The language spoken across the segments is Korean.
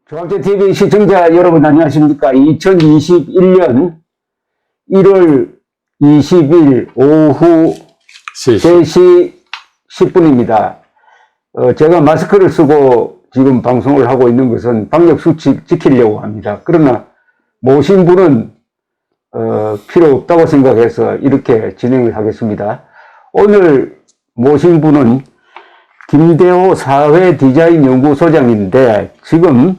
조합제TV 시청자 여러분 안녕하십니까. 2021년 1월 20일 오후 3시 10분입니다. 제가 마스크를 쓰고 지금 방송을 하고 있는 것은 방역수칙 지키려고 합니다. 그러나 모신 분은 필요 없다고 생각해서 이렇게 진행을 하겠습니다. 오늘 모신 분은 김대호 사회디자인연구소장인데 지금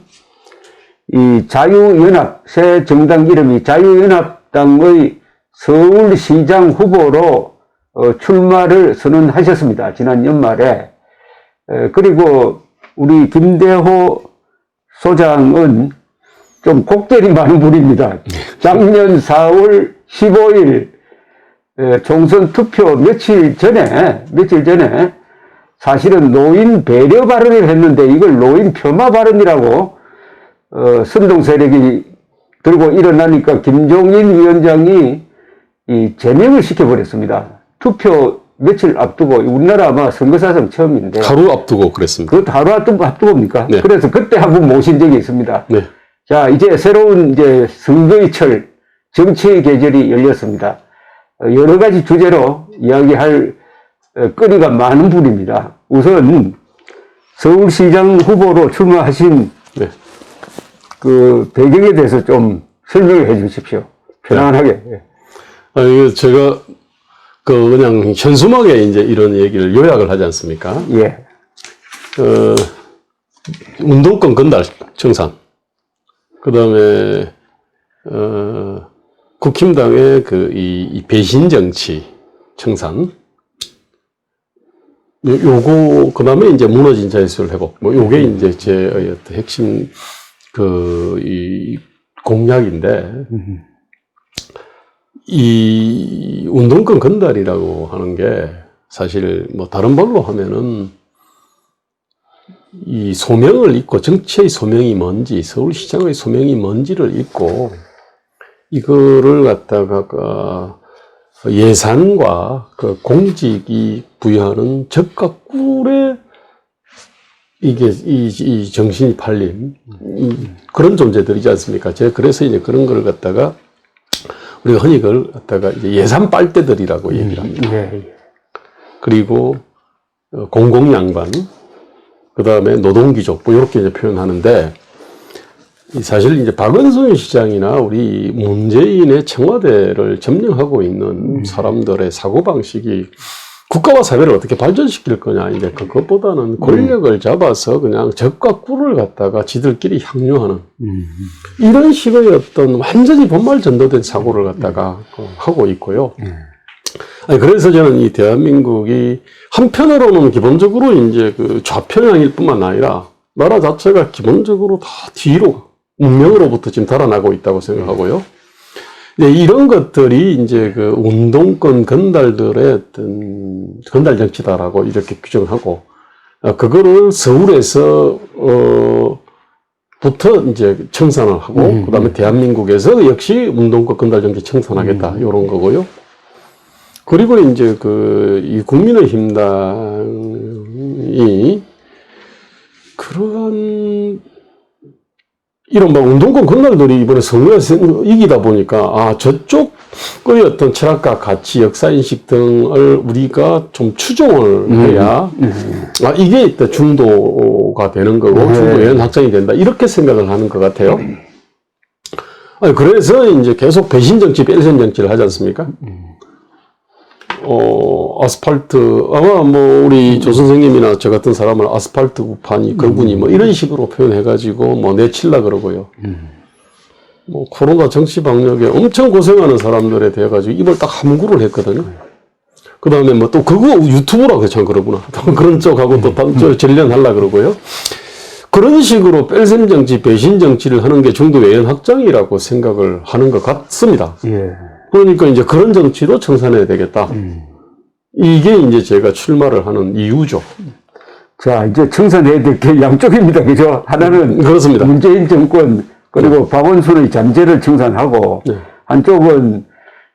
이 자유연합, 새 정당 이름이 자유연합당의 서울시장 후보로 출마를 선언하셨습니다. 지난 연말에. 그리고 우리 김대호 소장은 좀 곡절이 많은 분입니다. 작년 4월 15일 총선 투표 며칠 전에 사실은 노인 배려 발언을 했는데 이걸 노인 폄하 발언이라고 선동 세력이 들고 일어나니까 김종인 위원장이 제명을 시켜버렸습니다. 투표 며칠 앞두고 우리나라 아마 선거사상 처음인데 하루 앞두고 그랬습니다. 그 하루 앞두고입니까? 네. 그래서 그때 한번 모신 적이 있습니다. 네. 자, 이제 새로운 선거의 철 정치의 계절이 열렸습니다. 여러 가지 주제로 이야기할 거리가 많은 분입니다. 우선 서울시장 후보로 출마하신 네. 그 배경에 대해서 좀 설명을 해 주십시오. 편안하게. 네. 이거 제가 그냥 현수막에 이제 이런 얘기를 요약을 하지 않습니까? 예. 운동권 건달 청산. 그 다음에, 국힘당의 이 배신 정치 청산. 요거, 그 다음에 이제 무너진 자유시설 회복. 요게 이제 제 어떤 핵심 이 공약인데, 이 운동권 건달이라고 하는 게 사실 다른 말로 하면은 이 소명을 잊고 정치의 소명이 뭔지, 서울시장의 소명이 뭔지를 잊고 이거를 갖다가 예산과 공직이 부여하는 적과 꿀에 이게 이 정신이 팔린 그런 존재들이지 않습니까? 제가 그래서 이제 그런 걸 갖다가 우리가 흔히 그걸 갖다가 이제 예산 빨대들이라고 얘기를 합니다. 그리고 공공양반, 그 다음에 노동귀족, 이렇게 이제 표현하는데, 사실 이제 박은순 시장이나 우리 문재인의 청와대를 점령하고 있는 사람들의 사고방식이 국가와 사회를 어떻게 발전시킬 거냐, 이제 그것보다는 권력을 잡아서 그냥 적과 꿀을 갖다가 지들끼리 향유하는 이런 식의 어떤 완전히 본말 전도된 사고를 갖다가 하고 있고요. 그래서 저는 이 대한민국이 한편으로는 기본적으로 이제 좌편향일 뿐만 아니라 나라 자체가 기본적으로 다 뒤로 문명으로부터 지금 달아나고 있다고 생각하고요. 네, 이런 것들이 이제 운동권 건달들의 어떤 건달 정치다라고 이렇게 규정을 하고, 그거를 서울에서, 부터 이제 청산을 하고, 그 다음에 대한민국에서 역시 운동권 건달 정치 청산하겠다, 요런 거고요. 그리고 이제 이 국민의힘당이 그러한 이런 운동권 건달들이 이번에 선거에서 이기다 보니까, 저쪽의 어떤 철학과 가치, 역사인식 등을 우리가 좀 추종을 해야, 이게 일단 중도가 되는 거고, 중도에는 확장이 된다. 이렇게 생각을 하는 것 같아요. 그래서 이제 계속 배신 정치, 뺄셈 정치를 하지 않습니까? 아스팔트, 아마 우리 조 선생님이나 저 같은 사람을 아스팔트 구판이, 거군이 이런 식으로 표현해가지고 내칠라 그러고요. 코로나 정치 방역에 엄청 고생하는 사람들에 대해가지고 입을 딱 함구를 했거든요. 그 다음에 또 그거 유튜브라고 참 그러구나. 그런 쪽하고 또 전련하려 그러고요. 그런 식으로 뺄셈 정치, 배신 정치를 하는 게 중도 외연 확장이라고 생각을 하는 것 같습니다. 예. 그러니까 이제 그런 정치도 청산해야 되겠다. 이게 이제 제가 출마를 하는 이유죠. 자, 이제 청산해야 될 게 양쪽입니다. 그죠? 하나는 그렇습니다. 문재인 정권, 그리고 박원순의 잔재를 청산하고, 한쪽은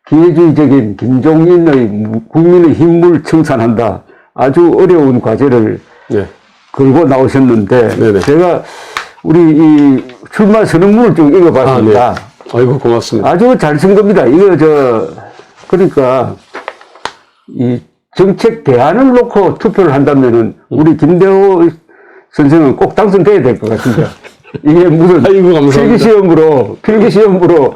기회주의적인 김종인의 국민의힘을 청산한다. 아주 어려운 과제를 걸고 나오셨는데, 제가 우리 이 출마 선언문을 좀 읽어봤습니다. 아, 네. 아이고, 고맙습니다. 아주 잘 쓴 겁니다. 이거 그러니까 이 정책 대안을 놓고 투표를 한다면은 우리 김대호 선생은 꼭 당선돼야 될 것 같습니다. 이게 무슨 아이고, 감사합니다. 필기시험으로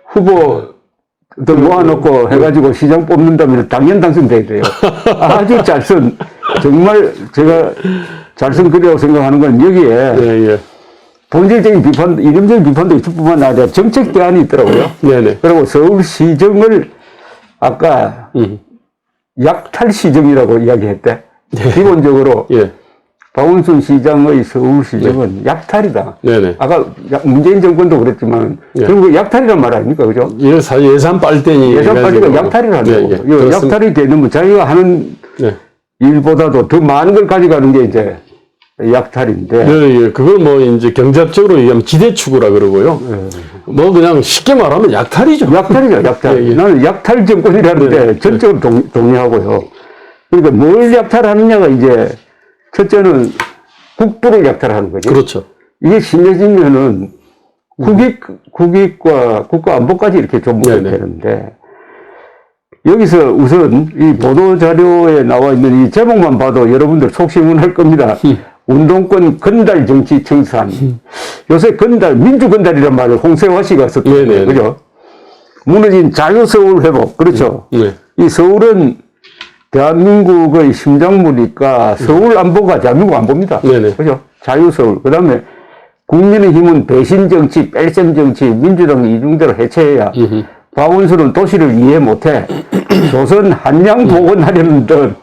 후보들 모아놓고 해가지고 시장 뽑는다면 당연 당선돼야 돼요. 아주 잘 쓴, 정말 제가 잘 쓴 글이라고 생각하는 건 여기에 예, 예. 본질적인 비판, 이념적인 비판도 있을 뿐만 아니라 정책 대안이 있더라고요. 네네. 그리고 서울시정을 아까 약탈시정이라고 이야기했대. 네. 기본적으로 예. 박원순 시장의 서울시정은 약탈이다. 네네. 아까 문재인 정권도 그랬지만 결국 약탈이란 말 아닙니까, 그죠? 예산 빨대니. 예산 빨대가 약탈이라는 네, 거고. 예. 이 그렇습니다. 약탈이 되면 자기가 하는 네. 일보다도 더 많은 걸 가져가는 게 이제 약탈인데. 네, 예. 그걸 뭐 이제 경제학적으로 얘기하면 지대추구라 그러고요. 뭐 그냥 쉽게 말하면 약탈이죠. 약탈이죠, 약탈. 예, 예. 나는 약탈 정권이라는데 네. 전적으로 동의하고요. 그러니까 뭘 약탈하느냐가 이제 첫째는 국부를 약탈하는 거죠. 그렇죠. 이게 심해지면은 국익과 국가안보까지 이렇게 좀목이 네네. 되는데 여기서 우선 이 보도자료에 나와 있는 이 제목만 봐도 여러분들 속시문할 겁니다. 운동권 건달 정치 청산. 요새 건달, 민주건달이란 말을 홍세화 씨가 썼던 거예요. 네네. 그죠? 무너진 자유서울 회복. 그렇죠. 네. 이 서울은 대한민국의 심장부니까 서울 안보가 대한민국 안보입니다. 네네. 그죠? 자유서울. 그 다음에 국민의힘은 배신정치, 뺄셈정치, 민주당이 이중대로 해체해야 박원순은 도시를 이해 못해 조선 한양 복원하려는 듯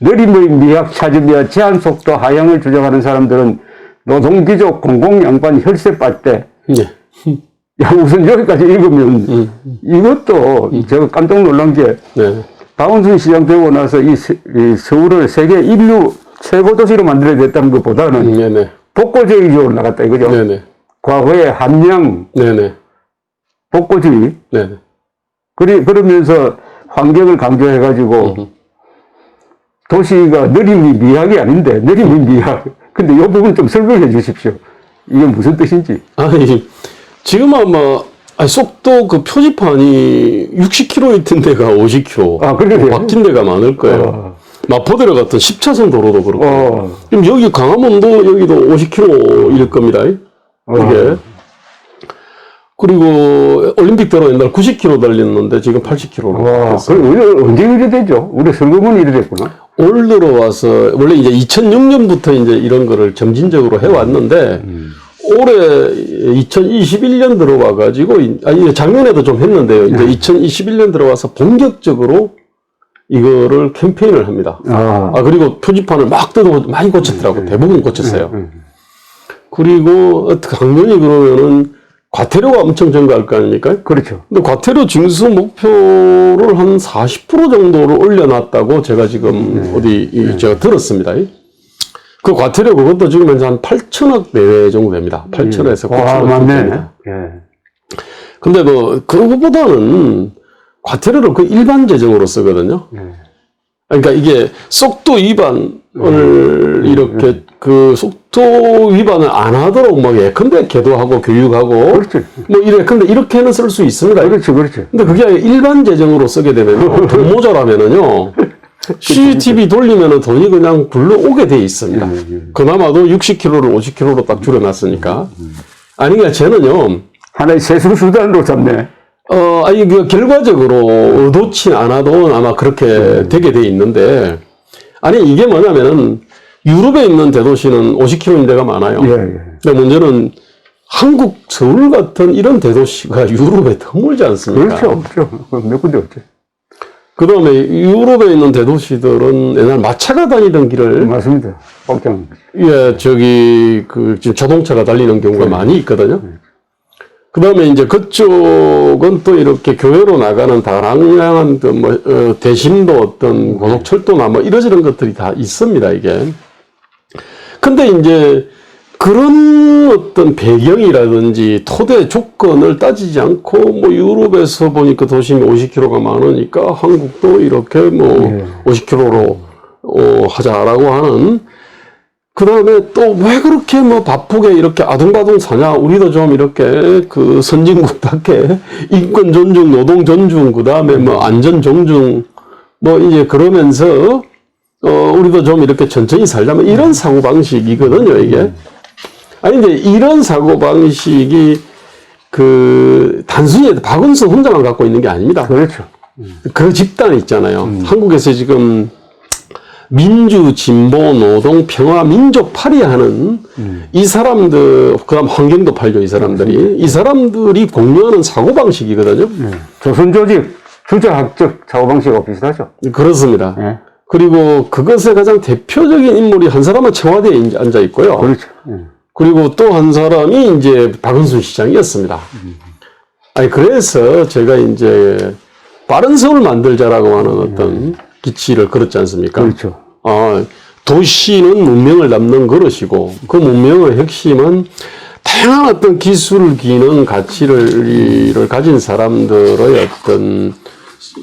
느림의 미학 찾으며 제한 속도 하향을 주장하는 사람들은 노동귀족 공공양반 혈세 빨대. 네. 야, 우선 여기까지 읽으면 이것도 제가 깜짝 놀란 게 네. 박원순 시장 되고 나서 이 서울을 세계 인류 최고 도시로 만들어야 됐다는 것보다는 네네. 복고주의적으로 나갔다 이거죠. 네네. 과거에 함량 네네. 복고주의. 네네. 그러면서 환경을 강조해가지고 도시가 느림이 미학이 아닌데 느림이 미학. 근데 이 부분 좀 설명해 주십시오. 이게 무슨 뜻인지. 아니, 지금 아마, 속도 그 표지판이 60km 있던 데가 50km. 아, 그렇게 돼요? 바뀐 데가 많을 거예요. 마포대로 같은 10차선 도로도 그렇고. 그럼 여기 강화문도 여기도 50km일 겁니다. 이게. 그리고 올림픽대로 옛날 90km 달렸는데 지금 80km로. 와, 그럼 언제 이래 되죠? 우리 선거문이 이래 됐구나. 올 들어와서, 원래 이제 2006년부터 이제 이런 거를 점진적으로 해왔는데, 올해 2021년 들어와가지고, 아니, 작년에도 좀 했는데요. 이제 2021년 들어와서 본격적으로 이거를 캠페인을 합니다. 그리고 표지판을 막 뜯어 많이 고쳤더라고요. 대부분 고쳤어요. 그리고 당연히 그러면은 과태료가 엄청 증가할 거 아닙니까? 그렇죠. 근데 과태료 징수 목표를 한 40% 정도를 올려놨다고 제가 지금 제가 들었습니다. 그 과태료 그것도 지금 현재 한 8천억 내외 정도 됩니다. 8천에서 9천억 정도 맞네. 됩니다. 근데 그거보다는 과태료를 그 일반 재정으로 쓰거든요. 그러니까 이게 속도 위반을 이렇게 그 속도 위반을 안 하도록 막 예컨대 계도하고 교육하고 그렇죠. 뭐 근데 이렇게는 쓸 수 있습니다. 그렇죠, 그렇죠. 근데 그게 아니라 일반 재정으로 쓰게 되면 돈 모자라면은요. CCTV 돌리면은 돈이 그냥 굴러오게 돼 있습니다. 그나마도 60km를 50km로 딱 줄여놨으니까. 아니, 그러니까 쟤는요. 하나의 세수 수단으로 잡네. 아니, 결과적으로 의도치 않아도 아마 그렇게 되게 돼 있는데, 아니, 이게 뭐냐면은, 유럽에 있는 대도시는 50km인 데가 많아요. 근데 문제는 한국 서울 같은 이런 대도시가 유럽에 드물지 않습니까? 그렇죠, 없죠. 몇 군데 없죠. 그 다음에 유럽에 있는 대도시들은 옛날 마차가 다니던 길을. 맞습니다. 뻥짱. 지금 자동차가 달리는 경우가 많이 있거든요. 그 다음에 이제 그쪽은 또 이렇게 교외로 나가는 다양한 대심도 어떤 고속철도나 뭐 이러저런 것들이 다 있습니다, 이게. 근데 이제 그런 어떤 배경이라든지 토대 조건을 따지지 않고 뭐 유럽에서 보니까 도심이 50km가 많으니까 한국도 이렇게 50km로 하자라고 하는 그 다음에 또 왜 그렇게 뭐 바쁘게 이렇게 아둥바둥 사냐? 우리도 좀 이렇게 그 선진국답게 인권 존중, 노동 존중, 그 다음에 뭐 안전 존중, 뭐 이제 그러면서, 우리도 좀 이렇게 천천히 살자면 이런 사고방식이거든요, 이게. 아니, 근데 이런 사고방식이 단순히 박은순 혼자만 갖고 있는 게 아닙니다. 그렇죠. 그 집단이 있잖아요. 한국에서 지금 민주, 진보, 노동, 평화, 민족 파리하는 이 사람들, 그 다음 환경도 팔죠, 이 사람들이. 이 사람들이 공유하는 사고방식이거든요. 조선 조직 주자학적 사고방식하고 비슷하죠. 그렇습니다. 네. 그리고 그것의 가장 대표적인 인물이 한 사람은 청와대에 앉아 있고요. 그렇죠. 그리고 또 한 사람이 이제 박은순 시장이었습니다. 아니, 그래서 제가 이제 빠른 서울 만들자라고 하는 어떤 기치를 걸었지 않습니까? 그렇죠. 도시는 문명을 담는 그릇이고 그 문명의 핵심은 다양한 어떤 기술, 기능, 가치를 가진 사람들의 어떤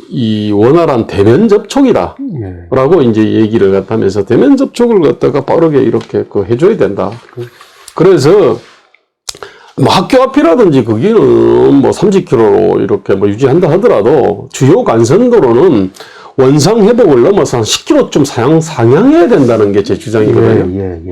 이 원활한 대면 접촉이다라고 이제 얘기를 갖다 하면서 대면 접촉을 갖다가 빠르게 이렇게 해줘야 된다. 그래서 뭐 학교 앞이라든지 거기는 뭐 30km로 이렇게 뭐 유지한다 하더라도 주요 간선도로는 원상 회복을 넘어서 한 10km쯤 상향해야 된다는 게 제 주장이거든요.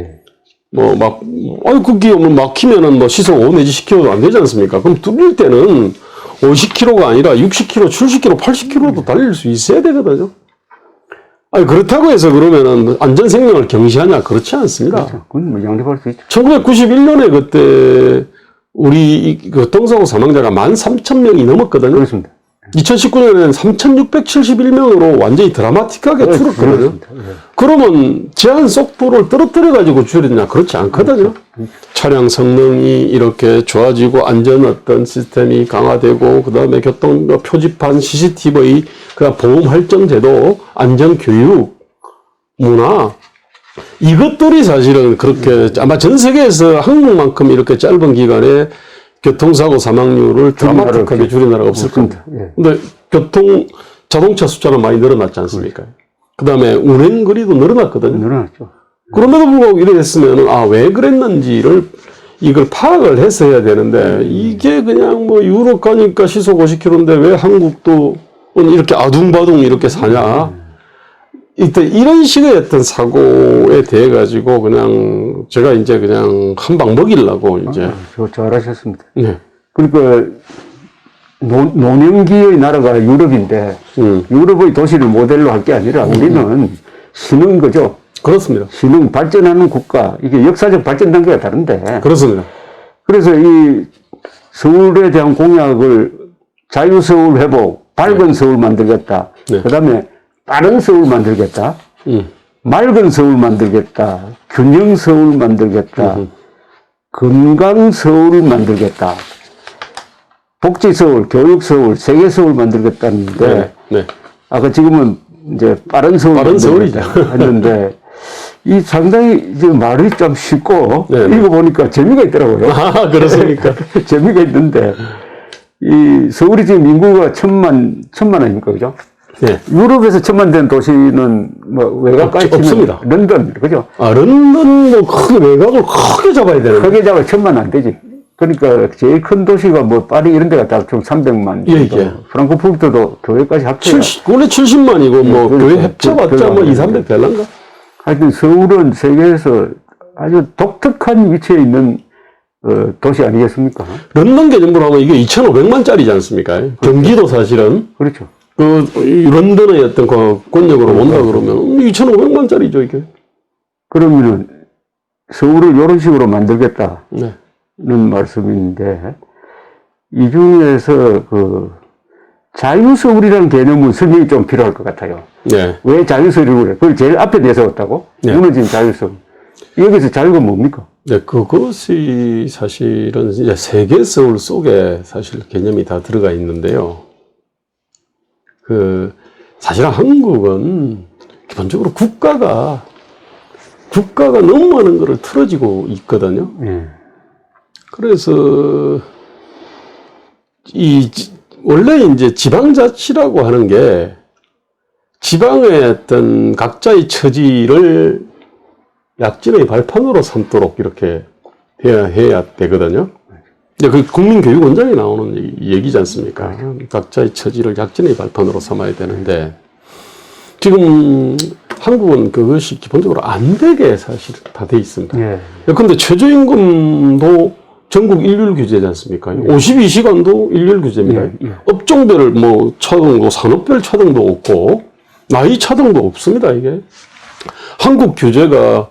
그게 뭐 막히면은 뭐 시속 5 내지 10km도 안 되지 않습니까? 그럼 뚫릴 때는 50km가 아니라 60km, 70km, 80km도 달릴 수 있어야 되거든요. 아니, 그렇다고 해서 그러면은 안전 생명을 경시하냐? 그렇지 않습니다. 그렇죠. 그건 뭐 양립할 수 있죠. 1991년에 그때 우리 교통사고 사망자가 13,000명이 넘었거든요. 그렇습니다. 2019년에는 3,671명으로 완전히 드라마틱하게 줄었거든요. 그러면 제한 속도를 떨어뜨려가지고 줄였냐? 그렇지 않거든요. 차량 성능이 이렇게 좋아지고 안전 어떤 시스템이 강화되고 그 다음에 교통 표지판, CCTV, 그다음 보험 할증 제도, 안전 교육, 문화 이것들이 사실은 그렇게 아마 전 세계에서 한국만큼 이렇게 짧은 기간에 교통사고 사망률을 드라마틱하게 줄인 나라가 없을 겁니다. 근데 자동차 숫자는 많이 늘어났지 않습니까? 그 다음에 운행거리도 늘어났거든요. 늘어났죠. 그럼에도 불구하고 이래 됐으면, 왜 그랬는지를 이걸 파악을 해서 해야 되는데, 이게 그냥 뭐 유럽 가니까 시속 50km인데 왜 한국도 이렇게 아둥바둥 이렇게 사냐. 이런 식의 어떤 사고에 대해 가지고 그냥 제가 이제 그냥 한 방 먹이려고 이제. 잘하셨습니다. 네. 그러니까 노년기의 나라가 유럽인데 유럽의 도시를 모델로 할 게 아니라 우리는 신흥 거죠. 그렇습니다. 신흥 발전하는 국가. 이게 역사적 발전 단계가 다른데. 그렇습니다. 그래서 이 서울에 대한 공약을 자유서울 회복, 밝은 서울 만들겠다. 네. 그 다음에 빠른 서울 만들겠다. 맑은 서울 만들겠다. 균형 서울 만들겠다. 건강 서울 만들겠다. 복지 서울, 교육 서울, 세계 서울 만들겠다는데, 네. 아까 지금은 이제 빠른 서울이죠. 했는데, 이 상당히 이제 말이 좀 쉽고, 읽어보니까 재미가 있더라고요. 그렇습니까? 재미가 있는데, 이 서울이 지금 인구가 천만 아닙니까? 그죠? 네. 유럽에서 1,000만 된 도시는 뭐 외곽까지 없습니다. 런던, 그죠? 런던 뭐 크게 외곽을 크게 잡아야 되는. 크게 잡아 1,000만 안 되지. 그러니까 제일 큰 도시가 뭐 파리 이런 데가 다 총 300만. 예. 프랑크푸르트도 교회까지 합쳐야. 원래 70만이고 뭐 교회 합쳐봤자 뭐 2, 300 될란가? 하여튼 서울은 세계에서 아주 독특한 위치에 있는 도시 아니겠습니까? 런던 개념으로 하면 이게 2,500만짜리지 않습니까? 그렇죠. 경기도 사실은. 그렇죠. 런던의 어떤 권력으로 온다 그러면 2,500만짜리죠, 이게. 그러면은 서울을 이런 식으로 만들겠다는 네. 말씀인데, 이 중에서 자유서울이라는 개념은 설명이 좀 필요할 것 같아요. 네. 왜 자유서울이라고 그래? 그걸 제일 앞에 내세웠다고? 네. 무너진 자유서울. 여기서 자유가 뭡니까? 네, 그것이 사실은 이제 세계 서울 속에 사실 개념이 다 들어가 있는데요. 사실 한국은 기본적으로 국가가 너무 많은 거를 틀어지고 있거든요. 그래서 원래 이제 지방자치라고 하는 게 지방의 어떤 각자의 처지를 약진의 발판으로 삼도록 이렇게 해야 되거든요. 그 국민교육원장이 나오는 얘기지 않습니까? 각자의 처지를 약진의 발판으로 삼아야 되는데, 지금 한국은 그것이 기본적으로 안 되게 사실 다 돼 있습니다. 그런데 최저임금도 전국 일률 규제지 않습니까? 52시간도 일률 규제입니다. 업종별 뭐 차등도, 산업별 차등도 없고, 나이 차등도 없습니다, 이게. 한국 규제가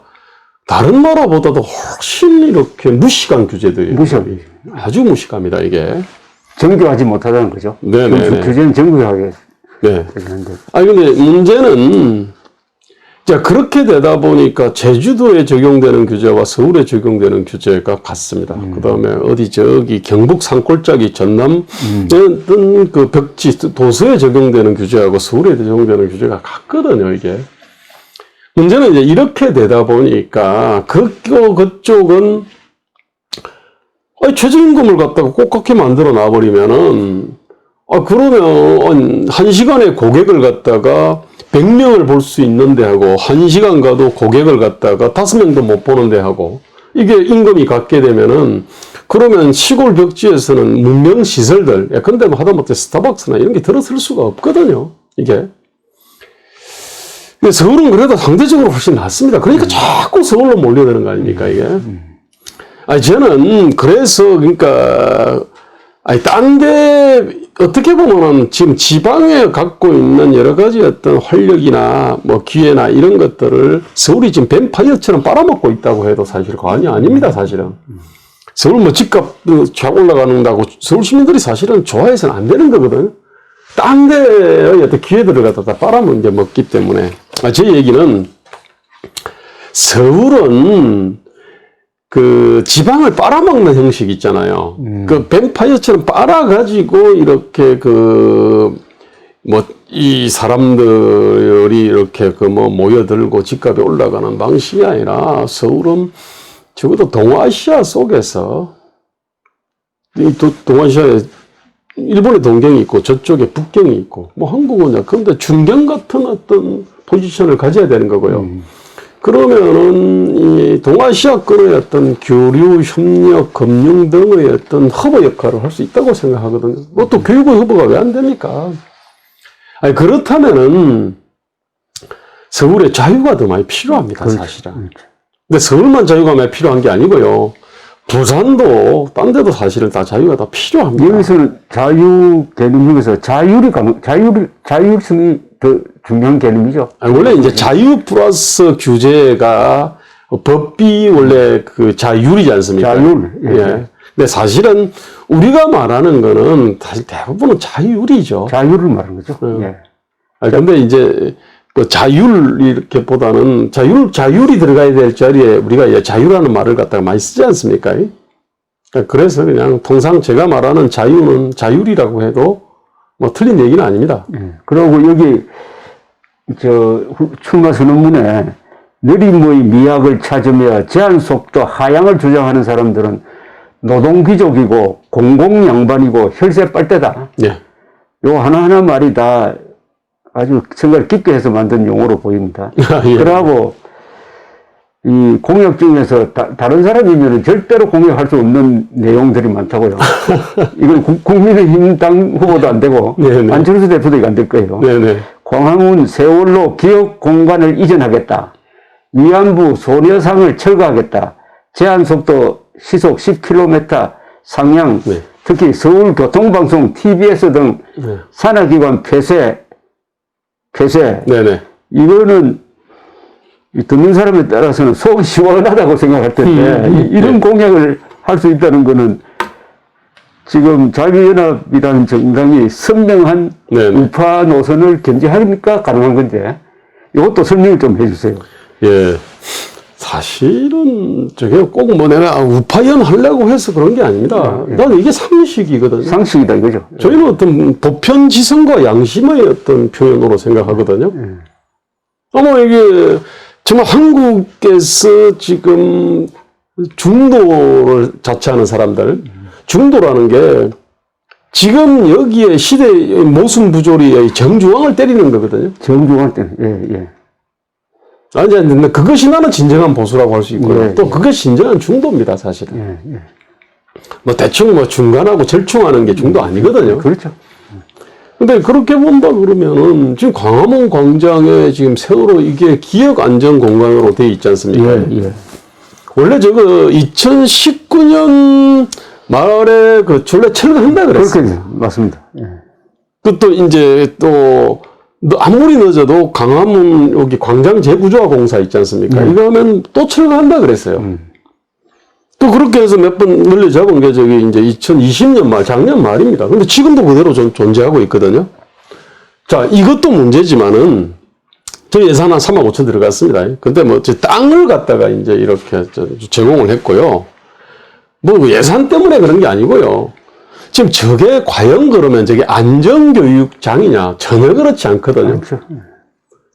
다른 나라보다도 훨씬 이렇게 무식한 규제들이에요. 아주 무식합니다, 이게. 정교하지 못하다는 거죠. 네네. 규제는 정교하게. 네. 아니, 근데 문제는, 자, 그렇게 되다 보니까 제주도에 적용되는 규제와 서울에 적용되는 규제가 같습니다. 그 다음에 어디 저기 경북 산골짜기 전남 어떤 그 벽지 도서에 적용되는 규제하고 서울에 적용되는 규제가 같거든요, 이게. 문제는 이제 이렇게 되다 보니까 그쪽은 최저임금을 갖다가 꼭같게 만들어 놔버리면은 그러면 1시간에 고객을 갖다가 100명을 볼 수 있는데 하고 1시간 가도 고객을 갖다가 5명도 못 보는데 하고 이게 임금이 같게 되면은 그러면 시골 벽지에서는 문명 시설들 예컨대 뭐 하다못해 스타벅스나 이런 게 들어설 수가 없거든요. 이게. 근데 서울은 그래도 상대적으로 훨씬 낫습니다. 그러니까 자꾸 서울로 몰려드는 거 아닙니까, 이게? 저는 그래서 그러니까 딴 데 어떻게 보면은 지금 지방에 갖고 있는 여러 가지 어떤 활력이나 뭐 기회나 이런 것들을 서울이 지금 뱀파이어처럼 빨아먹고 있다고 해도 사실 과언이 아닙니다, 사실은. 서울 뭐 집값 쫙 올라가는다고 서울 시민들이 사실은 좋아해서는 안 되는 거거든요. 딴 데의 어떤 기회들을 갖다 다 빨아먹기 때문에. 제 얘기는 서울은 그 지방을 빨아먹는 형식 있잖아요. 그 뱀파이어처럼 빨아가지고 이렇게 이 사람들이 이렇게 모여들고 집값이 올라가는 방식이 아니라 서울은 적어도 동아시아 속에서 동아시아에 일본의 동경이 있고 저쪽에 북경이 있고 뭐 한국은 그런데 중경 같은 어떤 포지션을 가져야 되는 거고요. 그러면은 이 동아시아권의 어떤 교류, 협력, 금융 등의 어떤 허브 역할을 할 수 있다고 생각하거든요. 뭐 또 교육의 허브가 왜 안 됩니까? 그렇다면은 서울에 자유가 더 많이 필요합니다, 사실은. 근데 서울만 자유가 많이 필요한 게 아니고요. 부산도 딴 데도 사실은 다 자유가 다 필요합니다. 여기서는 자유 개념 중에서 자율성이 더 중요한 개념이죠. 원래 이제 자유 플러스 규제가 법비 원래 그 자율이지 않습니까? 자율. 예. 근데 사실은 우리가 말하는 거는 사실 대부분은 자율이죠. 자율을 말하는 거죠. 예. 근데 이제 그 자율 이렇게 보다는 자율이 들어가야 될 자리에 우리가 자유라는 말을 갖다가 많이 쓰지 않습니까? 그래서 그냥 통상 제가 말하는 자유는 자율이라고 해도 뭐 틀린 얘기는 아닙니다. 그리고 여기 출마 선언문에 느림의 미학을 찾으며 제한 속도 하향을 주장하는 사람들은 노동귀족이고 공공양반이고 혈세 빨대다. 예. 요 하나하나 말이 다 아주 생각을 깊게 해서 만든 용어로 보입니다. 예. 그러고 이 공약 중에서 다른 사람이면 절대로 공약할 수 없는 내용들이 많다고요. 이건 국민의힘 당 후보도 안 되고 네네. 안철수 대표도 이거 안 될 거예요. 네네. 광화문 세월로 기업 공간을 이전하겠다. 위안부 소녀상을 철거하겠다. 제한속도 시속 10km 상향, 네. 특히 서울교통방송, TBS 등 네. 산하기관 폐쇄. 네네. 이거는 듣는 사람에 따라서는 속이 시원하다고 생각할 텐데 이런 공약을 할 수 있다는 거는 지금 자유연합이라는 정당이 선명한 네네. 우파 노선을 견지하니까 가능한 건데 이것도 설명을 좀 해주세요. 예. 사실은 저게 꼭 내가 우파연 하려고 해서 그런 게 아닙니다. 나는 이게 상식이거든요. 상식이다 이거죠. 저희는 어떤 보편지성과 양심의 어떤 표현으로 생각하거든요. 이게 정말 한국에서 지금 중도를 자처하는 사람들, 중도라는 게 지금 여기에 시대의 모순부조리의 정중앙을 때리는 거거든요. 정중앙 때는, 예. 아니, 근데 그것이 나는 진정한 보수라고 할 수 있고요. 예, 또 예. 그것이 진정한 중도입니다, 사실은. 예, 예. 뭐 대충 뭐 중간하고 절충하는 게 중도 아니거든요. 그렇죠. 근데 그렇게 본다 그러면은 지금 광화문 광장에 지금 세월호 이게 기억 안전 공간으로 돼 있지 않습니까? 예, 예. 원래 저거 2019년 말에 그 원래 철거한다 그랬어요. 그렇게 맞습니다. 예. 그또 이제 또 아무리 늦어도 강화문 여기 광장 재구조화 공사 있지 않습니까? 이거 하면 또 철거한다 그랬어요. 또 그렇게 해서 몇 번 늘려 잡은 게 저기 이제 2020년 말, 작년 말입니다. 근데 지금도 그대로 존재하고 있거든요. 자, 이것도 문제지만은 저 예산 한 3억 5천 들어갔습니다. 근데 뭐 저 땅을 갖다가 이제 이렇게 제공을 했고요. 뭐 예산 때문에 그런 게 아니고요. 지금 저게 과연 그러면 저게 안전교육장이냐? 전혀 그렇지 않거든요. 그렇죠.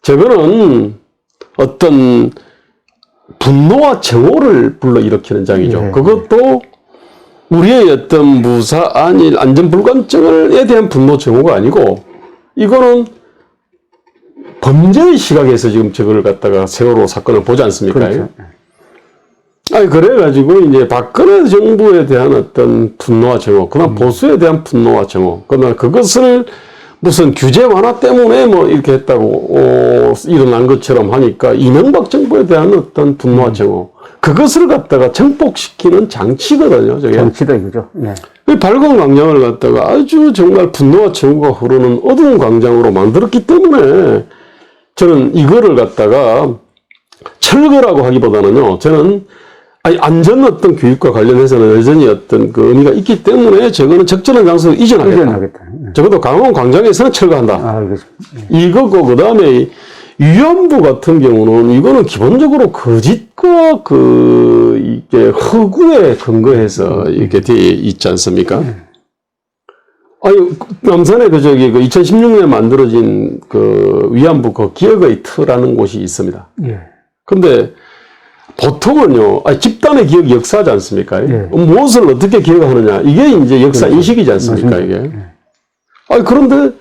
저거는 어떤 분노와 정오를 불러일으키는 장이죠. 예. 그것도 우리의 어떤 무사, 안일, 안전불감증에 대한 분노, 정오가 아니고 이거는 범죄의 시각에서 지금 저걸 갖다가 세월호 사건을 보지 않습니까? 그렇죠. 아니, 그래가지고 이제 박근혜 정부에 대한 어떤 분노와 정오, 그다음 보수에 대한 분노와 정오, 그다음 그것을 무슨 규제 완화 때문에 뭐 이렇게 했다고 일어난 것처럼 하니까 이명박 정부에 대한 어떤 분노와 정오, 그것을 갖다가 정복시키는 장치거든요. 저게. 정치다 이거죠. 예. 이 밝은 광장을 갖다가 아주 정말 분노와 정오가 흐르는 어두운 광장으로 만들었기 때문에 저는 이거를 갖다가 철거라고 하기보다는요, 저는 아니, 안전 어떤 교육과 관련해서는 여전히 어떤 그 의미가 있기 때문에 저거는 적절한 장소로 이전하겠다. 이전하겠다. 예. 적어도 강원 광장에서는 철거한다. 아, 알겠습니다. 이거고, 그 다음에 위안부 같은 경우는 이거는 기본적으로 거짓과 이게 허구에 근거해서 이렇게 돼 있지 않습니까? 아니, 남산에 그 2016년에 만들어진 그 위안부 그 기억의 터라는 곳이 있습니다. 예. 근데 보통은요, 집단의 기억이 역사지 않습니까? 예. 무엇을 어떻게 기억하느냐. 이게 이제 역사 인식이지 않습니까, 맞습니다. 이게? 그런데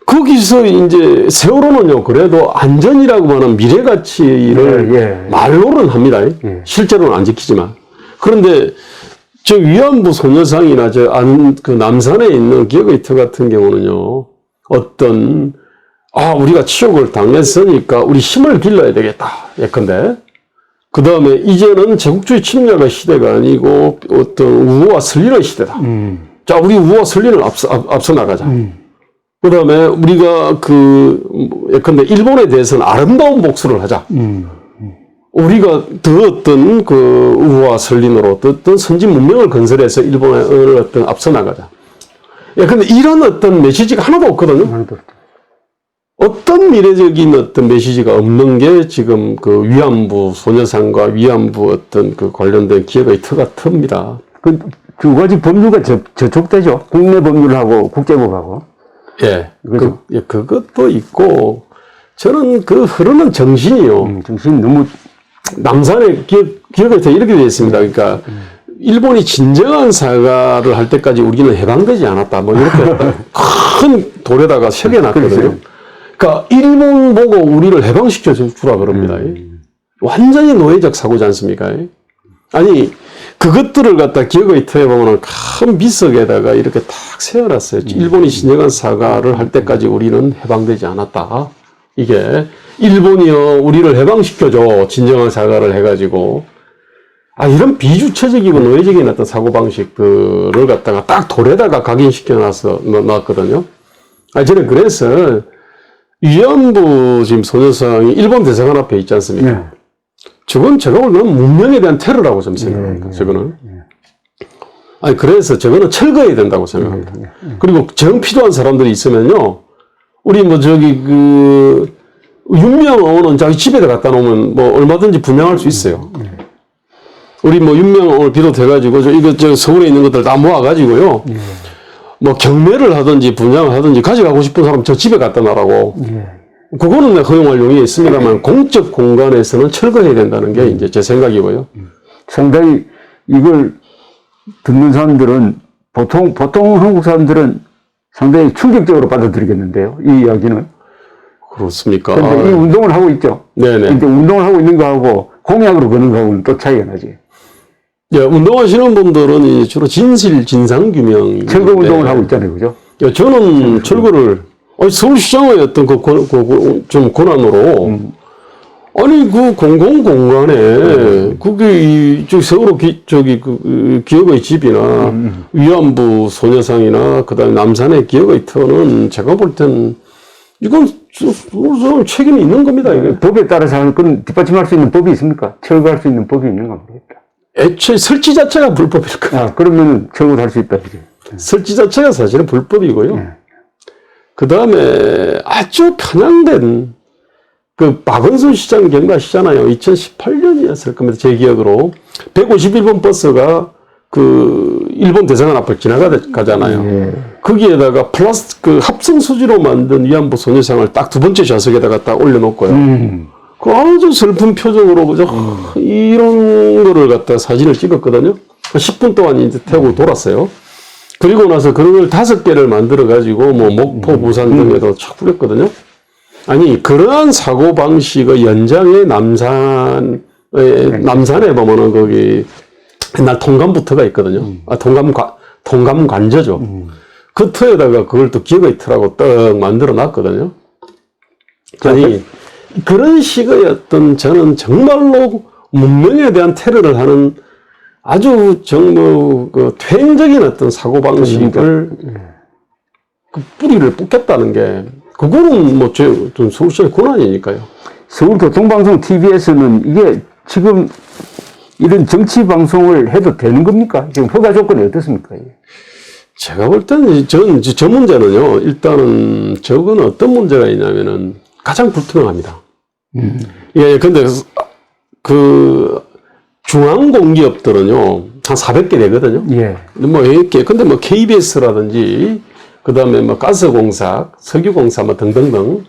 거기서 이제 세월호는요, 그래도 안전이라고 하는 미래 가치를 예. 말로는 합니다. 예. 실제로는 안 지키지만. 그런데 저 위안부 소녀상이나 그 남산에 있는 기억의 터 같은 경우는요, 어떤, 우리가 치욕을 당했으니까 우리 힘을 길러야 되겠다. 예컨대. 그 다음에 이제는 제국주의 침략의 시대가 아니고 어떤 우호와 설리의 시대다. 자, 우리 우호와 설리를 앞서 나가자. 그 다음에 우리가 예컨대 일본에 대해서는 아름다운 복수를 하자. 우리가 더 어떤 우호와 설린으로 어떤 선진 문명을 건설해서 일본을 어떤 앞서 나가자. 근데 이런 어떤 메시지가 하나도 없거든요. 어떤 미래적인 어떤 메시지가 없는 게 지금 그 위안부 소녀상과 위안부 어떤 그 관련된 기획의 터가 틉니다. 그 두 가지 법률과 저촉되죠. 국내 법률하고 국제법하고. 예. 그죠? 그것도 있고, 저는 그 흐르는 정신이요. 정신이 너무. 남산의 기획의 터 이렇게 되어 있습니다. 그러니까, 일본이 진정한 사과를 할 때까지 우리는 해방되지 않았다. 뭐 이렇게 큰 돌에다가 새겨놨거든요. 그러니까 일본 보고 우리를 해방시켜 주라 그럽니다. 완전히 노예적 사고지 않습니까? 아니, 그것들을 갖다 기억의 터에 보면 큰 비석에다가 이렇게 탁 세워놨어요. 일본이 진정한 사과를 할 때까지 우리는 해방되지 않았다. 이게 일본이요, 우리를 해방시켜줘. 진정한 사과를 해가지고. 이런 비주체적이고 노예적인 어떤 사고방식들을 갖다가 딱 돌에다가 각인시켜 놨거든요. 저는 그래서 위안부 지금 소녀상이 일본 대사관 앞에 있지 않습니까? 네. 저건 제가 보면 문명에 대한 테러라고 좀 생각합니다. 저거는. 그래서 저거는 철거해야 된다고 생각합니다. 그리고 정 필요한 사람들이 있으면요, 우리 윤명호는 자기 집에다 갖다 놓으면 뭐 얼마든지 분양할 수 있어요. 우리 윤명호를 비롯해가지고 서울에 있는 것들 다 모아가지고요. 뭐 경매를 하든지 분양을 하든지 가져가고 싶은 사람 저 집에 갖다 놔라고. 그거는 허용할 용의가 있습니다만 공적 공간에서는 철거해야 된다는 게 이제 제 생각이고요. 상당히 이걸 듣는 사람들은 보통 한국 사람들은 상당히 충격적으로 받아들이겠는데요. 이 이야기는. 그렇습니까? 그런데 이 운동을 하고 있죠. 네네. 이제 운동을 하고 있는 거하고 공약으로 거는 거하고는 또 차이가 나지. 예, 운동하시는 분들은 이 주로 진상규명. 철거 운동을 하고 있잖아요. 그죠? 예, 저는 철거를, 서울시장의 어떤 좀 권한으로, 아니, 그 공공공간에, 그게, 서울 기업의 집이나, 위안부 소녀상이나, 그 다음에 남산의 기업의 터는 제가 볼 땐, 이건 책임이 있는 겁니다, 이게. 법에 따라서 하는 건 뒷받침할 수 있는 법이 있습니까? 철거할 수 있는 법이 있는가 모르겠다. 애초에 설치 자체가 불법일 거예요. 아, 그러면 철거할 수 있다. 이제. 설치 자체가 사실은 불법이고요. 네. 그 다음에 아주 편향된 그 박은순 시장 기억나시잖아요. 2018년이었을 겁니다. 제 기억으로. 151번 버스가 그 일본 대사관 앞을 지나가잖아요. 예. 거기에다가 플라스틱 합성 수지로 만든 위안부 소녀상을 딱 두 번째 좌석에다가 딱 올려놓고요. 그 아주 슬픈 표정으로 그저 이런 거를 갖다 사진을 찍었거든요. 10분 동안 이제 태우고 돌았어요. 그리고 나서 그런 걸 5개를 만들어 가지고 뭐 목포, 부산 등에도 착 뿌렸거든요. 아니 그러한 사고 방식의 연장에 남산에 보면은 거기 옛날 통감부터가 있거든요. 아 통감관저죠. 그 터에다가 그걸 또 기억의 터라고 떡 만들어 놨거든요. 아니 그런 식의 어떤 저는 정말로 문명에 대한 테러를 하는 아주 정말 그 퇴행적인 어떤 사고방식을 그 뿌리를 뽑겠다는 게 그거는 뭐 좀 서울시의 권한이니까요. 서울교통방송 TBS는 이게 지금 이런 정치 방송을 해도 되는 겁니까? 지금 허가 조건이 어떻습니까? 제가 볼 때는 저 문제는요. 일단은 저건 어떤 문제가 있냐면은 가장 불투명합니다. 예, 근데 그 중앙공기업들은요 한 400개 되거든요. 예. 뭐 이렇게 근데 뭐 KBS라든지 그 다음에 뭐 가스공사, 석유공사 뭐 등등등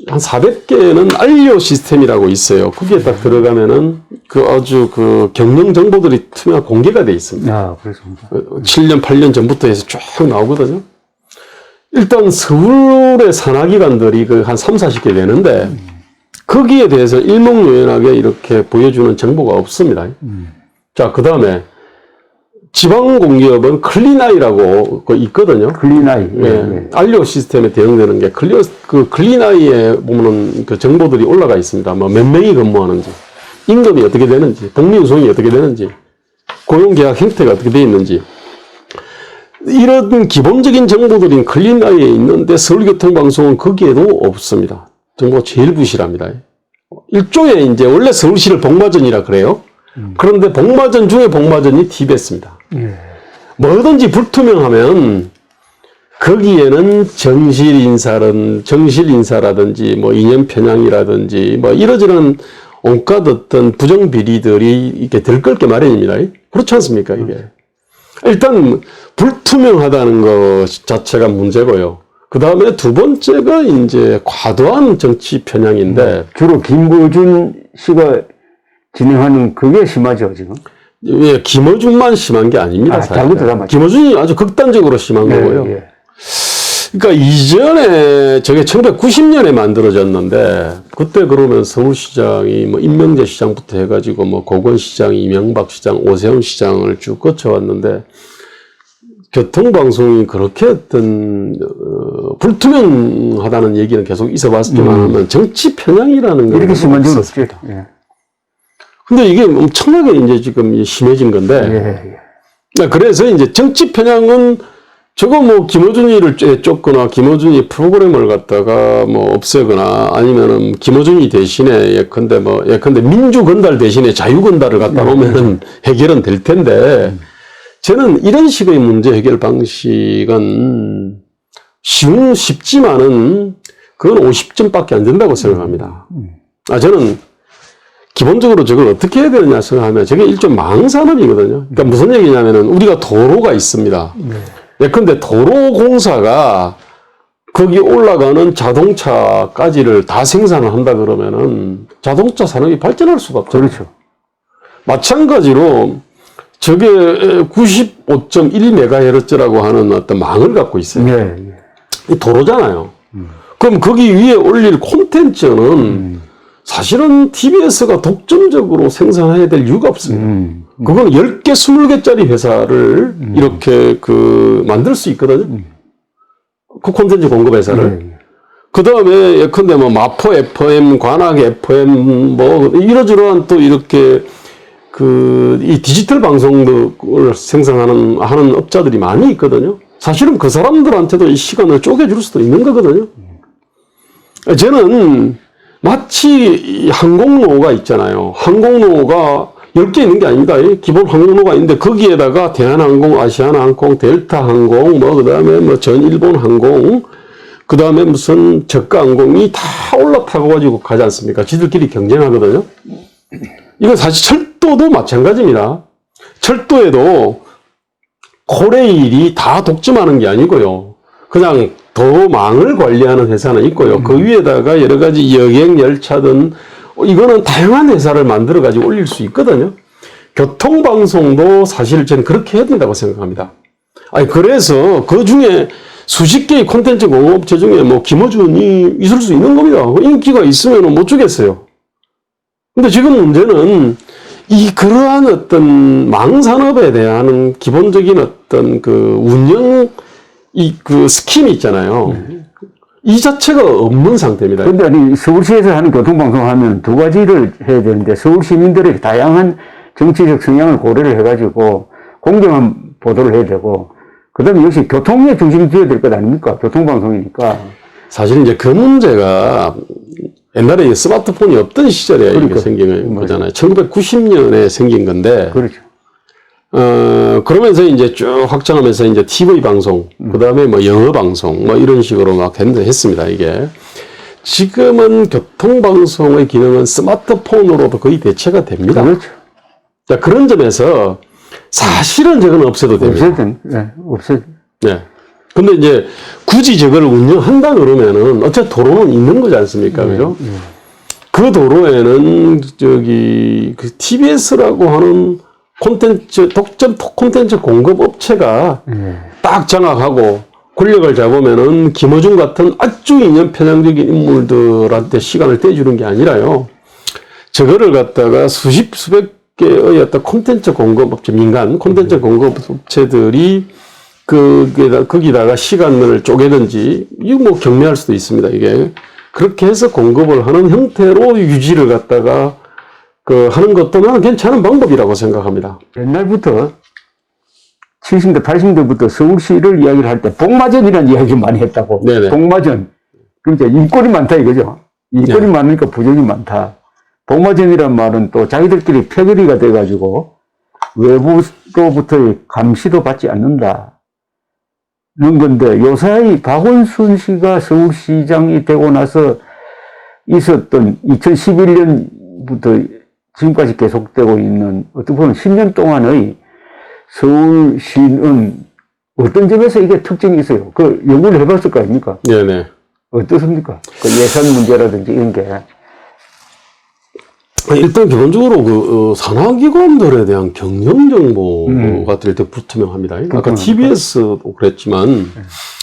한 400개는 안료 시스템이라고 있어요. 거기에 딱 들어가면은 그 아주 그 경영 정보들이 투명 공개가 돼 있습니다. 아, 그렇습니다. 7년, 8년 전부터 해서 쭉 나오거든요. 일단 서울의 산하기관들이 그 한 3, 40개 되는데 거기에 대해서 일목요연하게 이렇게 보여주는 정보가 없습니다. 자, 그 다음에 지방공기업은 클린아이라고 있거든요. 클린아이. 예. 예. 안료 시스템에 대응되는 게 클린아이에 보면은 그 정보들이 올라가 있습니다. 뭐 몇 명이 근무하는지, 임금이 어떻게 되는지, 복리후송이 어떻게 되는지, 고용계약 형태가 어떻게 되어 있는지. 이런 기본적인 정보들이 클린아이에 있는데 서울교통방송은 거기에도 없습니다. 정보가 제일 부실합니다. 일종의 이제 원래 서울시를 복마전이라 그래요. 그런데 복마전 중에 복마전이 TBS입니다. 예. 뭐든지 불투명하면 거기에는 정실 인사라든지 뭐 이념 편향이라든지 뭐 이러저런 온갖 어떤 부정 비리들이 이렇게 들끓 게 마련입니다. 그렇지 않습니까, 이게? 일단 불투명하다는 것 자체가 문제고요. 그 다음에 두 번째가 이제 과도한 정치 편향인데 주로 김부준 씨가 진행하는 그게 심하죠, 지금. 예, 김어준만 심한 게 아닙니다. 다르다, 맞죠. 김어준이 아주 극단적으로 심한 거고요. 예. 그러니까 이전에 저게 1990년에 만들어졌는데 그때 그러면 서울시장이 뭐 임명재 시장부터 해가지고 뭐 고건 시장, 이명박 시장, 오세훈 시장을 쭉 거쳐왔는데 교통방송이 그렇게 어떤 불투명하다는 얘기는 계속 있어봤지만 정치 편향이라는 건 이렇게 심한 적은 없죠. 예. 근데 이게 엄청나게 이제 지금 심해진 건데. 예. 그래서 이제 정치 편향은 저거 뭐 김어준이를 쫓거나 김어준이 프로그램을 갖다가 뭐 없애거나 아니면은 김어준이 대신에 예컨대 민주 건달 대신에 자유 건달을 갖다 놓으면은 해결은 될 텐데 저는 이런 식의 문제 해결 방식은 쉽지만은 그건 50점밖에 안 된다고 생각합니다. 저는 기본적으로 저걸 어떻게 해야 되느냐 생각하면 저게 일종 망산업이거든요. 그러니까 무슨 얘기냐면은 우리가 도로가 있습니다. 예컨대 도로공사가 거기 올라가는 자동차까지를 다 생산을 한다 그러면은 자동차 산업이 발전할 수가 없죠. 그렇죠. 마찬가지로 저게 95.1MHz라고 하는 어떤 망을 갖고 있어요. 예. 이 도로잖아요. 그럼 거기 위에 올릴 콘텐츠는 사실은 TBS가 독점적으로 생산해야 될 이유가 없습니다. 그건 10개, 20개짜리 회사를 이렇게 만들 수 있거든요. 그 콘텐츠 공급 회사를. 그 다음에 예컨대 뭐 마포 FM, 관악 FM, 뭐 이러저러한 또 이렇게 이 디지털 방송을 하는 업자들이 많이 있거든요. 사실은 그 사람들한테도 이 시간을 쪼개줄 수도 있는 거거든요. 저는 마치 항공로가 있잖아요. 항공로가 10개 있는 게 아닙니다. 기본 항공로가 있는데 거기에다가 대한항공, 아시아나항공, 델타항공, 뭐 그다음에 뭐 전일본항공, 그다음에 무슨 저가항공이 다 올라타고 가지고 가지 않습니까? 지들끼리 경쟁하거든요. 이건 사실 철도도 마찬가지입니다. 철도에도 코레일이 다 독점하는 게 아니고요. 그냥 도망을 관리하는 회사는 있고요. 그 위에다가 여러 가지 여객 열차든 이거는 다양한 회사를 만들어 가지고 올릴 수 있거든요. 교통방송도 사실 저는 그렇게 해야 된다고 생각합니다. 아니 그래서 그 중에 수십 개의 콘텐츠 공업체 중에 뭐 김어준이 있을 수 있는 겁니다. 인기가 있으면 못 주겠어요. 근데 지금 문제는 그러한 어떤 망산업에 대한 기본적인 어떤 운영 스킴이 있잖아요. 이 자체가 없는 상태입니다. 그런데 아니 서울시에서 하는 교통방송 하면 두 가지를 해야 되는데 서울 시민들의 다양한 정치적 성향을 고려를 해가지고 공정한 보도를 해야 되고 그다음에 역시 교통에 중심이 되어야 될 것 아닙니까? 교통방송이니까. 사실 이제 그 문제가 옛날에 스마트폰이 없던 시절에 이게 생긴 거잖아요. 1990년에 생긴 건데. 그렇죠. 그러면서 이제 쭉 확장하면서 이제 TV 방송, 그 다음에 뭐 영어 방송, 뭐 이런 식으로 막 했습니다, 이게. 지금은 교통방송의 기능은 스마트폰으로도 거의 대체가 됩니다. 그렇죠. 자, 그런 점에서 사실은 저건 없애도 됩니다. 없애도. 네. 근데 이제 굳이 저걸 운영한다 그러면은 어차피 도로는 있는 거지 않습니까? 그죠? 그 도로에는 TBS라고 하는 독점 콘텐츠 공급 업체가 딱 장악하고 권력을 잡으면은 김어준 같은 아주 이념 편향적인 인물들한테 시간을 떼주는 게 아니라요. 저거를 갖다가 수백 개의 어떤 콘텐츠 공급 업체, 민간 콘텐츠 공급 업체들이 거기다가 시간을 쪼개든지, 이거 뭐 경매할 수도 있습니다, 이게. 그렇게 해서 공급을 하는 형태로 유지를 갖다가 하는 것도 나는 괜찮은 방법이라고 생각합니다. 옛날부터 70대, 80대부터 서울시를 이야기를 할 때 복마전이라는 이야기를 많이 했다고. 네네. 복마전. 그러니까 인권이 많다 이거죠. 인권이 네. 많으니까 부정이 많다. 복마전이란 말은 또 자기들끼리 패거리가 돼가지고 외부로부터의 감시도 받지 않는다. 는 건데 요사이 박원순 씨가 서울시장이 되고 나서 있었던 2011년부터 지금까지 계속되고 있는 어떻게 보면 10년 동안의 서울시는 어떤 점에서 이게 특징이 있어요. 연구를 해봤을 거 아닙니까? 네네. 어떻습니까? 예산 문제라든지 이런 게. 일단 기본적으로 산하기관들에 대한 경영 정보가 될 때 불투명합니다. 아까 TBS도 그랬지만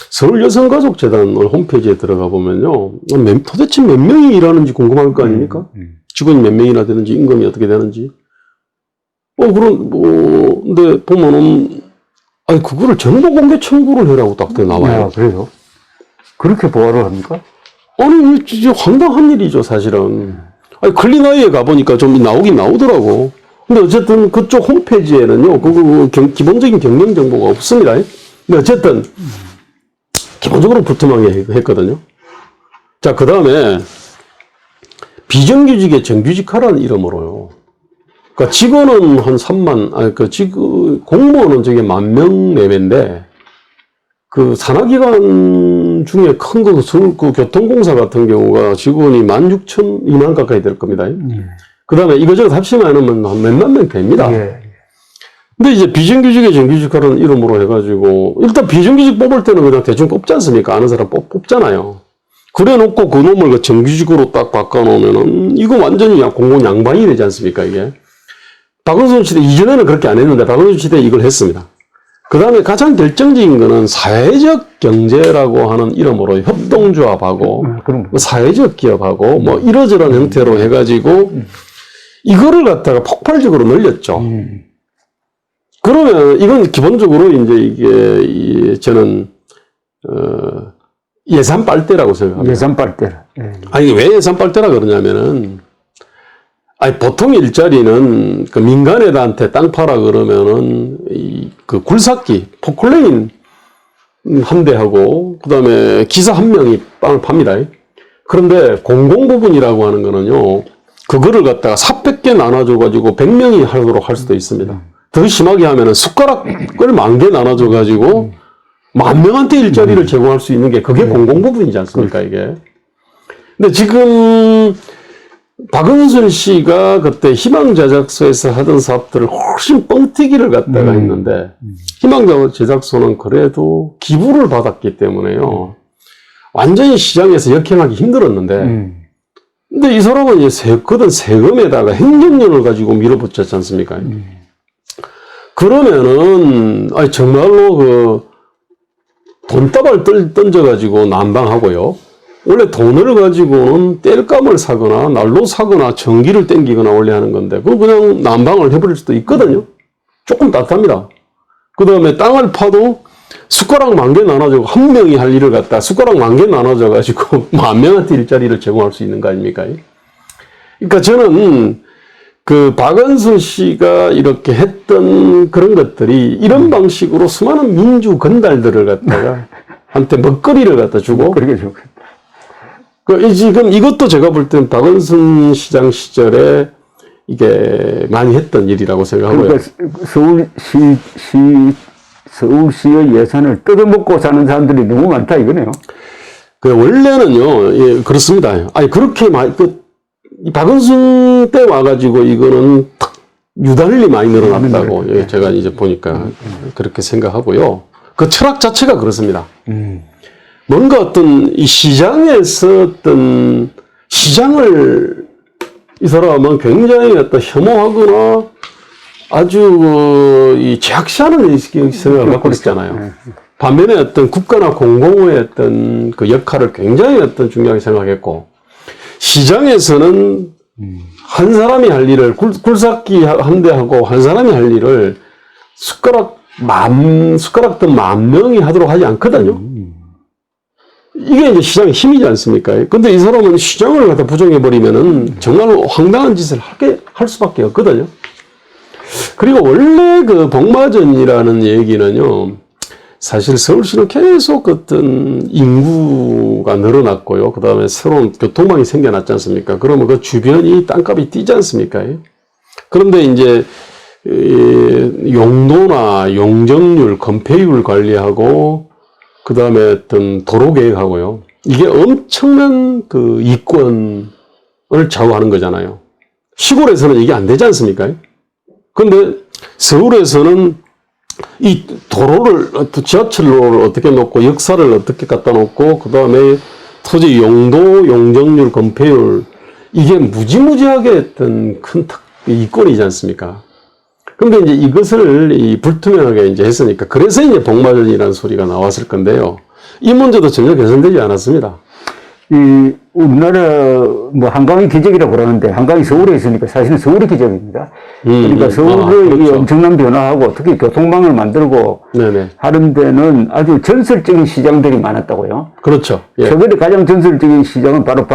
서울여성가족재단 홈페이지에 들어가 보면요, 도대체 몇 명이 일하는지 궁금할 거 아닙니까? 직원이 몇 명이나 되는지, 임금이 어떻게 되는지. 근데 보면은, 그거를 정보 공개 청구를 해라고 딱 나와요. 아, 그래요? 그렇게 보호를 합니까? 아니, 이제 황당한 일이죠, 사실은. 클리나이에 가보니까 좀 나오긴 나오더라고. 근데 어쨌든 그쪽 홈페이지에는요, 기본적인 경영 정보가 없습니다. 근데 어쨌든, 기본적으로 불투명하게 했거든요. 자, 그 다음에, 비정규직에 정규직화라는 이름으로요. 그러니까 직원은 한 3만, 공무원은 저게 10,000명 내외인데, 산하기관 중에 큰 서울 교통공사 같은 경우가 직원이 16,000, 2만 가까이 될 겁니다. 그 다음에 이거저것 합치면 한 몇만 명 됩니다. 근데 이제 비정규직에 정규직화라는 이름으로 해가지고, 일단 비정규직 뽑을 때는 그냥 대충 뽑지 않습니까? 아는 사람 뽑잖아요. 그래 놓고 그 놈을 정규직으로 딱 바꿔놓으면은, 이거 완전히 공무원 양반이 되지 않습니까, 이게? 박원순 시대 이전에는 그렇게 안 했는데, 박원순 시대에 이걸 했습니다. 그 다음에 가장 결정적인 거는 사회적 경제라고 하는 이름으로 협동조합하고 그럼 사회적 기업하고 뭐 이러저런 형태로 해가지고 이거를 갖다가 폭발적으로 늘렸죠. 그러면 이건 기본적으로 이제 이게 저는 예산 빨대라고 생각합니다. 예산 빨대. 아니 왜 예산 빨대라 그러냐면은 아니 보통 일자리는 그 민간에다한테 땅 팔아 그러면은 그 굴삭기 포클레인 한 대하고 그다음에 기사 한 명이 빵을 팝니다. 그런데 공공 부분이라고 하는 거는요. 그거를 갖다가 400개 나눠줘 가지고 100명이 하도록 할 수도 있습니다. 더 심하게 하면은 숟가락을 10,000개 나눠줘 가지고 10,000명한테 일자리를 제공할 수 있는 게 그게 공공 부분이지 않습니까, 이게. 근데 지금 박은순 씨가 그때 희망제작소에서 하던 사업들을 훨씬 뻥튀기를 갖다가 했는데 희망제작소는 그래도 기부를 받았기 때문에요. 완전히 시장에서 역행하기 힘들었는데 근데 이 사람은 이제 거든 세금에다가 행정력을 가지고 밀어붙였지 않습니까? 그러면은 아니 정말로 그 돈다발 던져가지고 난방하고요. 원래 돈을 가지고는 땔감을 사거나 난로 사거나 전기를 땡기거나 원래 하는 건데 그거 그냥 난방을 해버릴 수도 있거든요. 조금 따뜻합니다. 그 다음에 땅을 파도 숟가락 10,000개 나눠주고 한 명이 할 일을 갖다 숟가락 10,000개 나눠줘가지고 10,000명한테 일자리를 제공할 수 있는 거 아닙니까? 그러니까 저는 그 박은순 씨가 이렇게 했던 그런 것들이 이런 방식으로 수많은 민주 건달들을 갖다가 한테 먹거리를 갖다 주고 그렇게 주고. 지금 이것도 제가 볼 때는 박은순 시장 시절에 이게 많이 했던 일이라고 생각하고요. 그러니까 서울시의 예산을 뜯어먹고 사는 사람들이 너무 많다 이거네요. 원래는요, 예, 그렇습니다. 아니, 그렇게 많이, 박은순 때 와가지고 이거는 탁 유달리 많이 늘어났다고 예, 제가 이제 보니까 그렇게 생각하고요. 그 철학 자체가 그렇습니다. 뭔가 어떤 이 시장에서 어떤 시장을 이 사람은 굉장히 어떤 혐오하거나 아주 이 제약시하는 생각을 갖고 있잖아요. 반면에 어떤 국가나 공공의 어떤 그 역할을 굉장히 어떤 중요하게 생각했고 시장에서는 한 사람이 할 일을 굴삭기 한 대하고 한 사람이 할 일을 숟가락든 10,000명이 하도록 하지 않거든요. 이게 이제 시장의 힘이지 않습니까? 근데 이 사람은 시장을 갖다 부정해버리면은 정말 황당한 짓을 할 수밖에 없거든요. 그리고 원래 그 복마전이라는 얘기는요, 사실 서울시는 계속 어떤 인구가 늘어났고요. 그 다음에 새로운 교통망이 생겨났지 않습니까? 그러면 그 주변이 땅값이 뛰지 않습니까? 그런데 이제, 용도나 용적률, 건폐율 관리하고, 그 다음에 어떤 도로 계획하고요. 이게 엄청난 그 이권을 좌우하는 거잖아요. 시골에서는 이게 안 되지 않습니까? 근데 서울에서는 이 도로를, 지하철로를 어떻게 놓고, 역사를 어떻게 갖다 놓고, 그 다음에 토지 용도, 용적률, 건폐율, 이게 무지무지하게 어떤 큰 이권이지 않습니까? 근데 이제 이것을 불투명하게 이제 했으니까, 그래서 이제 복마전이라는 소리가 나왔을 건데요. 이 문제도 전혀 개선되지 않았습니다. 우리나라 뭐 한강이 기적이라고 그러는데 한강이 서울에 있으니까 사실은 서울이 기적입니다. 그러니까 서울의 그렇죠. 엄청난 변화하고 특히 교통망을 만들고 네네. 하는 데는 아주 전설적인 시장들이 많았다고요. 그렇죠. 예. 최근에 가장 전설적인 시장은 바로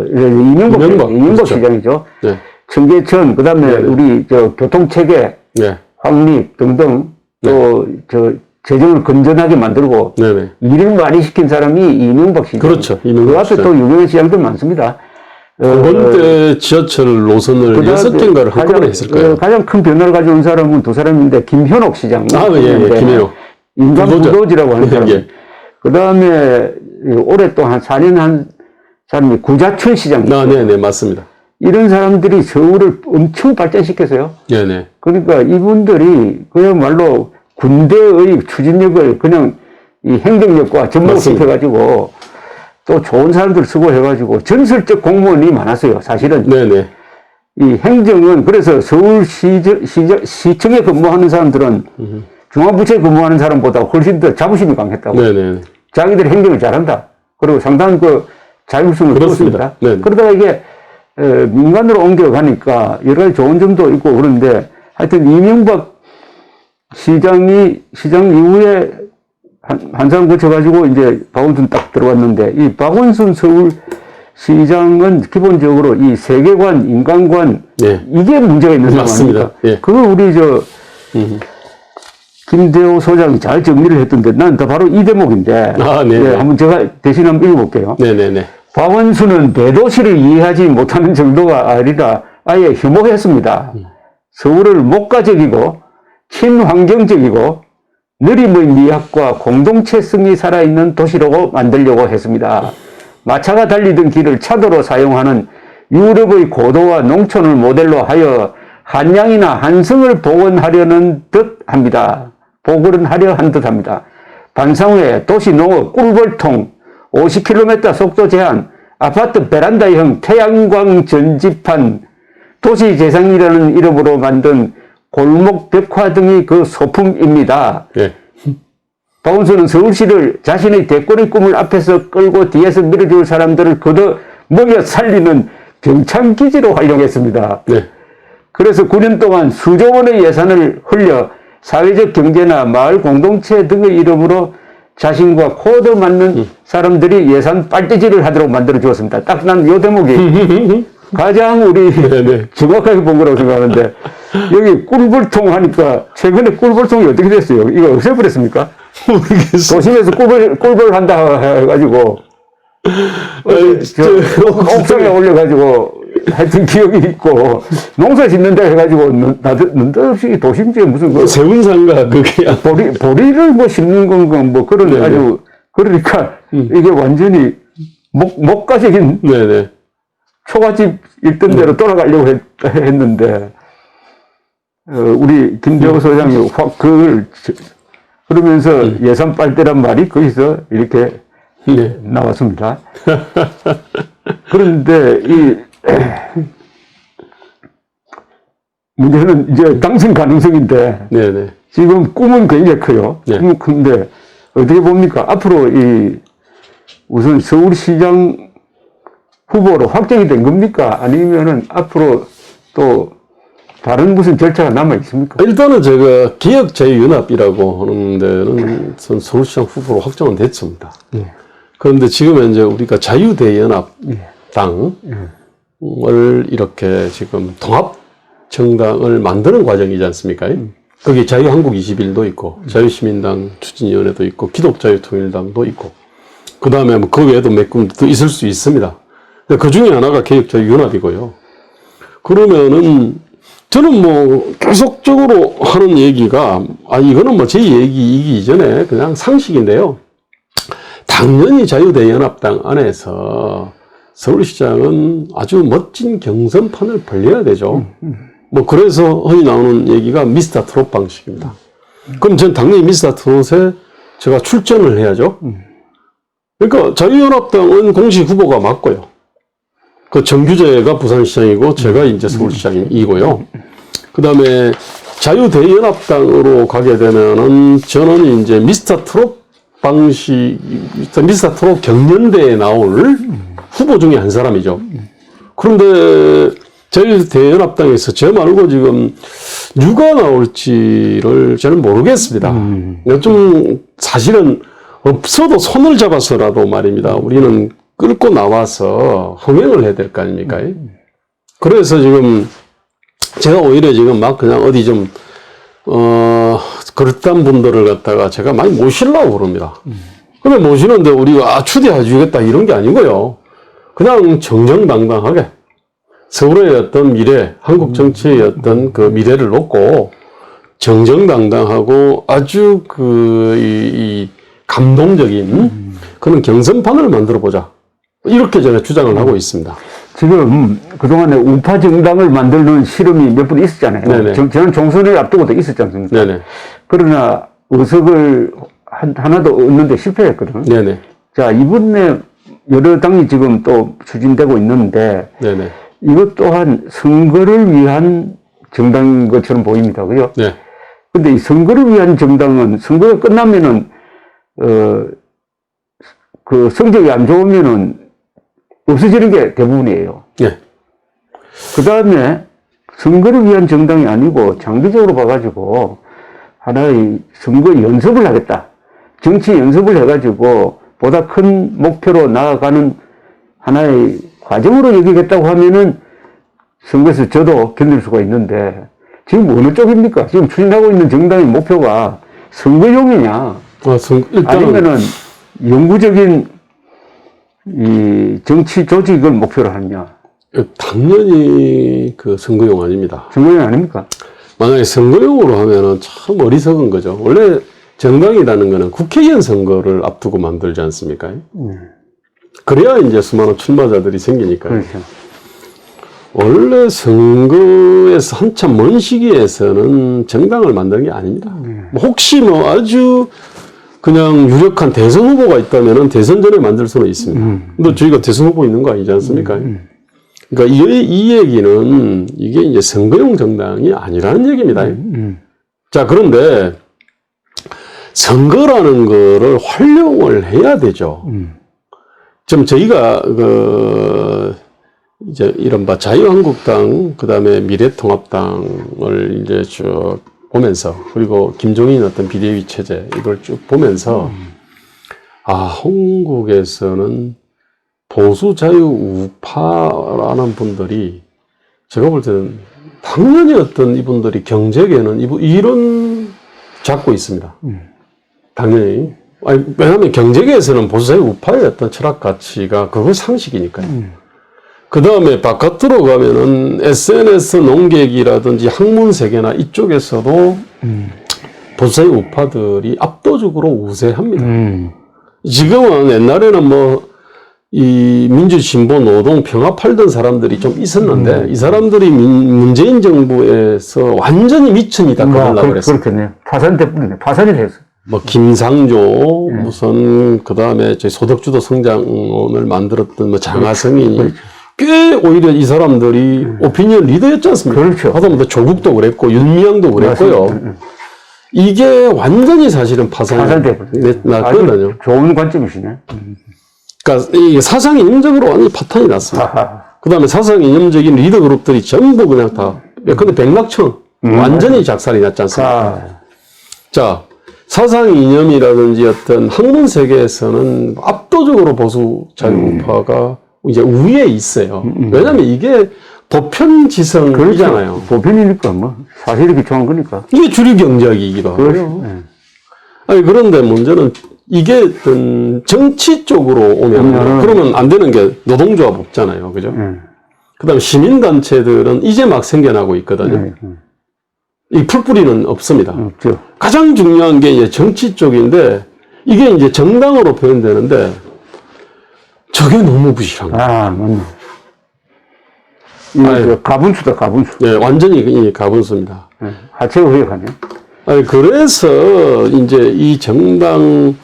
이명박 그렇죠. 시장이죠. 네. 청계천, 그 다음에 우리 교통체계, 네. 확립 등등 또 재정을 건전하게 만들고 네네. 일을 많이 시킨 사람이 이명박 시장. 그렇죠. 그 앞에 또 유명한 시장들 많습니다. 그때 지하철 노선을 6개인가를 한꺼번에 했을 거예요. 가장 큰 변화를 가져온 사람은 두 사람인데 김현옥 시장. 예, 김현옥. 인간 부도지라고 하는 사람. 예. 그 다음에 올해 또 한 4년 한 사람이 구자춘 시장. 네네, 맞습니다. 이런 사람들이 서울을 엄청 발전시켰어요. 네네. 그러니까 이분들이 그야말로 군대의 추진력을 그냥 이 행정력과 접목시켜가지고 또 좋은 사람들 쓰고 해가지고 전설적 공무원이 많았어요, 사실은. 네네. 이 행정은 그래서 서울시청에 근무하는 사람들은 중앙부처에 근무하는 사람보다 훨씬 더 자부심이 강했다고. 네네. 자기들이 행정을 잘한다. 그리고 상당한 그 자율성을 그렇습니다. 두었습니다. 네네. 그러다가 이게 민간으로 옮겨가니까 여러 가지 좋은 점도 있고 그런데 하여튼 이명박 시장 이후에 한 사람 거쳐가지고 이제 박원순 딱 들어왔는데 이 박원순 서울시장은 기본적으로 이 세계관, 인간관 네. 이게 문제가 있는 맞습니다. 상황입니다. 예. 그걸 우리 김대호 소장이 잘 정리를 했던데 난 다 바로 이 대목인데 아, 네네. 예, 한번 제가 대신 한번 읽어볼게요. 네네네. 박원순은 대도시를 이해하지 못하는 정도가 아니라 아예 혐오했습니다. 서울을 목가적이고 친환경적이고 느림의 미학과 공동체성이 살아있는 도시로 만들려고 했습니다. 마차가 달리던 길을 차도로 사용하는 유럽의 고도와 농촌을 모델로 하여 한양이나 한성을 복원하려는 듯 합니다. 복원하려 한 듯 합니다. 반상회, 도시 농업, 꿀벌통, 50km 속도 제한, 아파트 베란다형 태양광 전지판, 도시재생이라는 이름으로 만든 골목 벽화 등이 그 소품입니다. 예. 박원순은 서울시를 자신의 대권의 꿈을 앞에서 끌고 뒤에서 밀어줄 사람들을 걷어 먹여 살리는 병창기지로 활용했습니다. 네. 그래서 9년 동안 수조 원의 예산을 흘려 사회적 경제나 마을 공동체 등의 이름으로 자신과 코드 맞는 사람들이 예산 빨대질을 하도록 만들어 주었습니다. 딱 난 요 대목이 가장 우리 네네. 정확하게 본 거라고 생각하는데 여기 꿀벌통 하니까 최근에 꿀벌통이 어떻게 됐어요? 이거 없애버렸습니까? 모르겠어요. 도심에서 꿀벌 한다 해가지고 옥상에 올려가지고 하여튼 기억이 있고 농사 짓는다 해가지고 느닷없이 도심지에 무슨 그 세운상가 그게 보리를 뭐 심는 건가 뭐 그런 네네. 아주 그러니까 이게 완전히 목가적인 네네. 초가집 있던 대로 돌아가려고 했는데 우리 김대호 소장이 확 그걸 그러면서 예산 빨대란 말이 거기서 이렇게 네. 나왔습니다. 그런데 이 문제는 이제 당선 가능성인데 네네. 지금 꿈은 굉장히 커요. 네. 꿈은 큰데 어떻게 봅니까? 앞으로 이 우선 서울시장 후보로 확정이 된 겁니까? 아니면은 앞으로 또 다른 무슨 절차가 남아 있습니까? 일단은 제가 기억자유연합이라고 하는 데는 서울시장 후보로 확정은 됐습니다. 예. 그런데 지금 현재 우리가 자유대연합당을 예. 이렇게 지금 통합정당을 만드는 과정이지 않습니까? 거기 자유한국21도 있고, 자유시민당 추진위원회도 있고, 기독자유통일당도 있고, 그 다음에 뭐 그 외에도 몇 군데도 있을 수 있습니다. 그 중에 하나가 개혁자유연합이고요. 그러면은 저는 뭐 계속적으로 하는 얘기가 이거는 뭐 제 얘기이기 이전에 그냥 상식인데요. 당연히 자유대연합당 안에서 서울시장은 아주 멋진 경선판을 벌려야 되죠. 뭐 그래서 흔히 나오는 얘기가 미스터 트롯 방식입니다. 그럼 전 당연히 미스터 트롯에 제가 출전을 해야죠. 그러니까 자유연합당은 공식 후보가 맞고요. 그 정규재가 부산시장이고 제가 이제 서울시장이고요. 그 다음에 자유대연합당으로 가게 되면은 저는 이제 미스터 트롯 방식, 미스터 트롯 경연대에 나올 후보 중에 한 사람이죠. 그런데 자유대연합당에서 저 말고 지금 누가 나올지를 저는 모르겠습니다. 좀 사실은 없어도 손을 잡아서라도 말입니다. 우리는 끌고 나와서 흥행을 해야 될 거 아닙니까? 그래서 지금 제가 오히려 지금 막 그냥 어디 좀 그릇단 분들을 갖다가 제가 많이 모시려고 그럽니다. 근데 모시는데 우리가 추대해 주겠다 이런 게 아니고요. 그냥 정정당당하게 서울의 어떤 미래, 한국 정치의 어떤 그 미래를 놓고 정정당당하고 아주 이 감동적인 그런 경선판을 만들어 보자. 이렇게 제가 주장을 하고 있습니다. 지금 그동안에 우파 정당을 만드는 실험이 몇 번 있었잖아요. 네네. 저는 총선을 앞두고도 있었지 않습니까? 네네. 그러나 의석을 하나도 얻는데 실패했거든요. 네네. 자, 이번에 여러 당이 지금 또 추진되고 있는데 근데 이 선거를 위한 정당은 선거가 끝나면은, 그 성적이 안 좋으면은 없어지는 게 대부분이에요. 예. 그 다음에 선거를 위한 정당이 아니고 장기적으로 봐가지고 하나의 선거 연습을 하겠다. 정치 연습을 해가지고 보다 큰 목표로 나아가는 하나의 과정으로 여기겠다고 하면은 선거에서 저도 견딜 수가 있는데 지금 어느 쪽입니까? 지금 추진하고 있는 정당의 목표가 선거용이냐? 일단은 아니면은 영구적인 이 정치 조직을 목표로 하느냐? 당연히 그 선거용 아닙니다. 선거용 아닙니까? 만약에 선거용으로 하면은 참 어리석은 거죠. 원래 정당이라는 거는 국회의원 선거를 앞두고 만들지 않습니까? 그래야 이제 수많은 출마자들이 생기니까요. 그렇죠. 원래 선거에서 한참 먼 시기에서는 정당을 만드는 게 아닙니다. 뭐 혹시 뭐 아주 그냥 유력한 대선 후보가 있다면은 대선 전에 만들 수는 있습니다. 근데 저희가 대선 후보 있는 거 아니지 않습니까? 그러니까 이 얘기는 이게 이제 선거용 정당이 아니라는 얘기입니다. 자, 그런데 선거라는 거를 활용을 해야 되죠. 좀 저희가 이제 이른바 자유한국당, 그 다음에 미래통합당을 이제 쭉 보면서, 그리고 김종인 어떤 비대위 체제, 이걸 쭉 보면서, 한국에서는 보수 자유 우파라는 분들이, 제가 볼 때는 당연히 어떤 이분들이 경제계는 이런 잡고 있습니다. 당연히. 왜냐하면 경제계에서는 보수 자유 우파의 어떤 철학 가치가 그거 상식이니까요. 그 다음에 바깥으로 가면은 SNS 농객이라든지 학문 세계나 이쪽에서도 보수자유 우파들이 압도적으로 우세합니다. 지금은 옛날에는 뭐 이 민주진보 노동 평합하던 사람들이 좀 있었는데 이 사람들이 문재인 정부에서 완전히 미천이다 그러려고 그랬어요. 그렇겠네요. 파산 때문에 파산이 됐어요. 뭐 김상조 무슨 그 다음에 저희 소득주도 성장을 만들었던 뭐 장하성인이 그렇죠. 꽤 오히려 이 사람들이 오피니언 리더였지 않습니까? 그렇죠. 하다못해 조국도 그랬고 윤미향도 그랬고요. 이게 완전히 사실은 파산이 났거든요. 좋은 관점이시네. 그러니까 이 사상 이념적으로 완전히 파탄이 났습니다. 그 다음에 사상 이념적인 리더 그룹들이 전부 그냥 다 근데 백낙천 완전히 작살이 났지 않습니까? 자, 사상 이념이라든지 어떤 학문 세계에서는 압도적으로 보수 자유우파가 이제 우위에 있어요. 왜냐면 이게 보편지성이잖아요. 그렇죠. 보편이니까 뭐 사실 이렇게 좋은 거니까. 이게 주류 경제이기도 하고요. 아니 그런데 문제는 이게 어떤 정치 쪽으로 오면 그러면 안 되는 게 노동조합 없잖아요, 그죠? 그다음 시민단체들은 이제 막 생겨나고 있거든요. 이 풀뿌리는 없습니다. 없죠. 가장 중요한 게 이제 정치 쪽인데 이게 이제 정당으로 표현되는데 저게 너무 부실한 거예요. 맞네. 이거 가분수다, 가분수. 네, 완전히 가분수입니다. 하체 의혹하네. 아니, 그래서 이제 이 정당,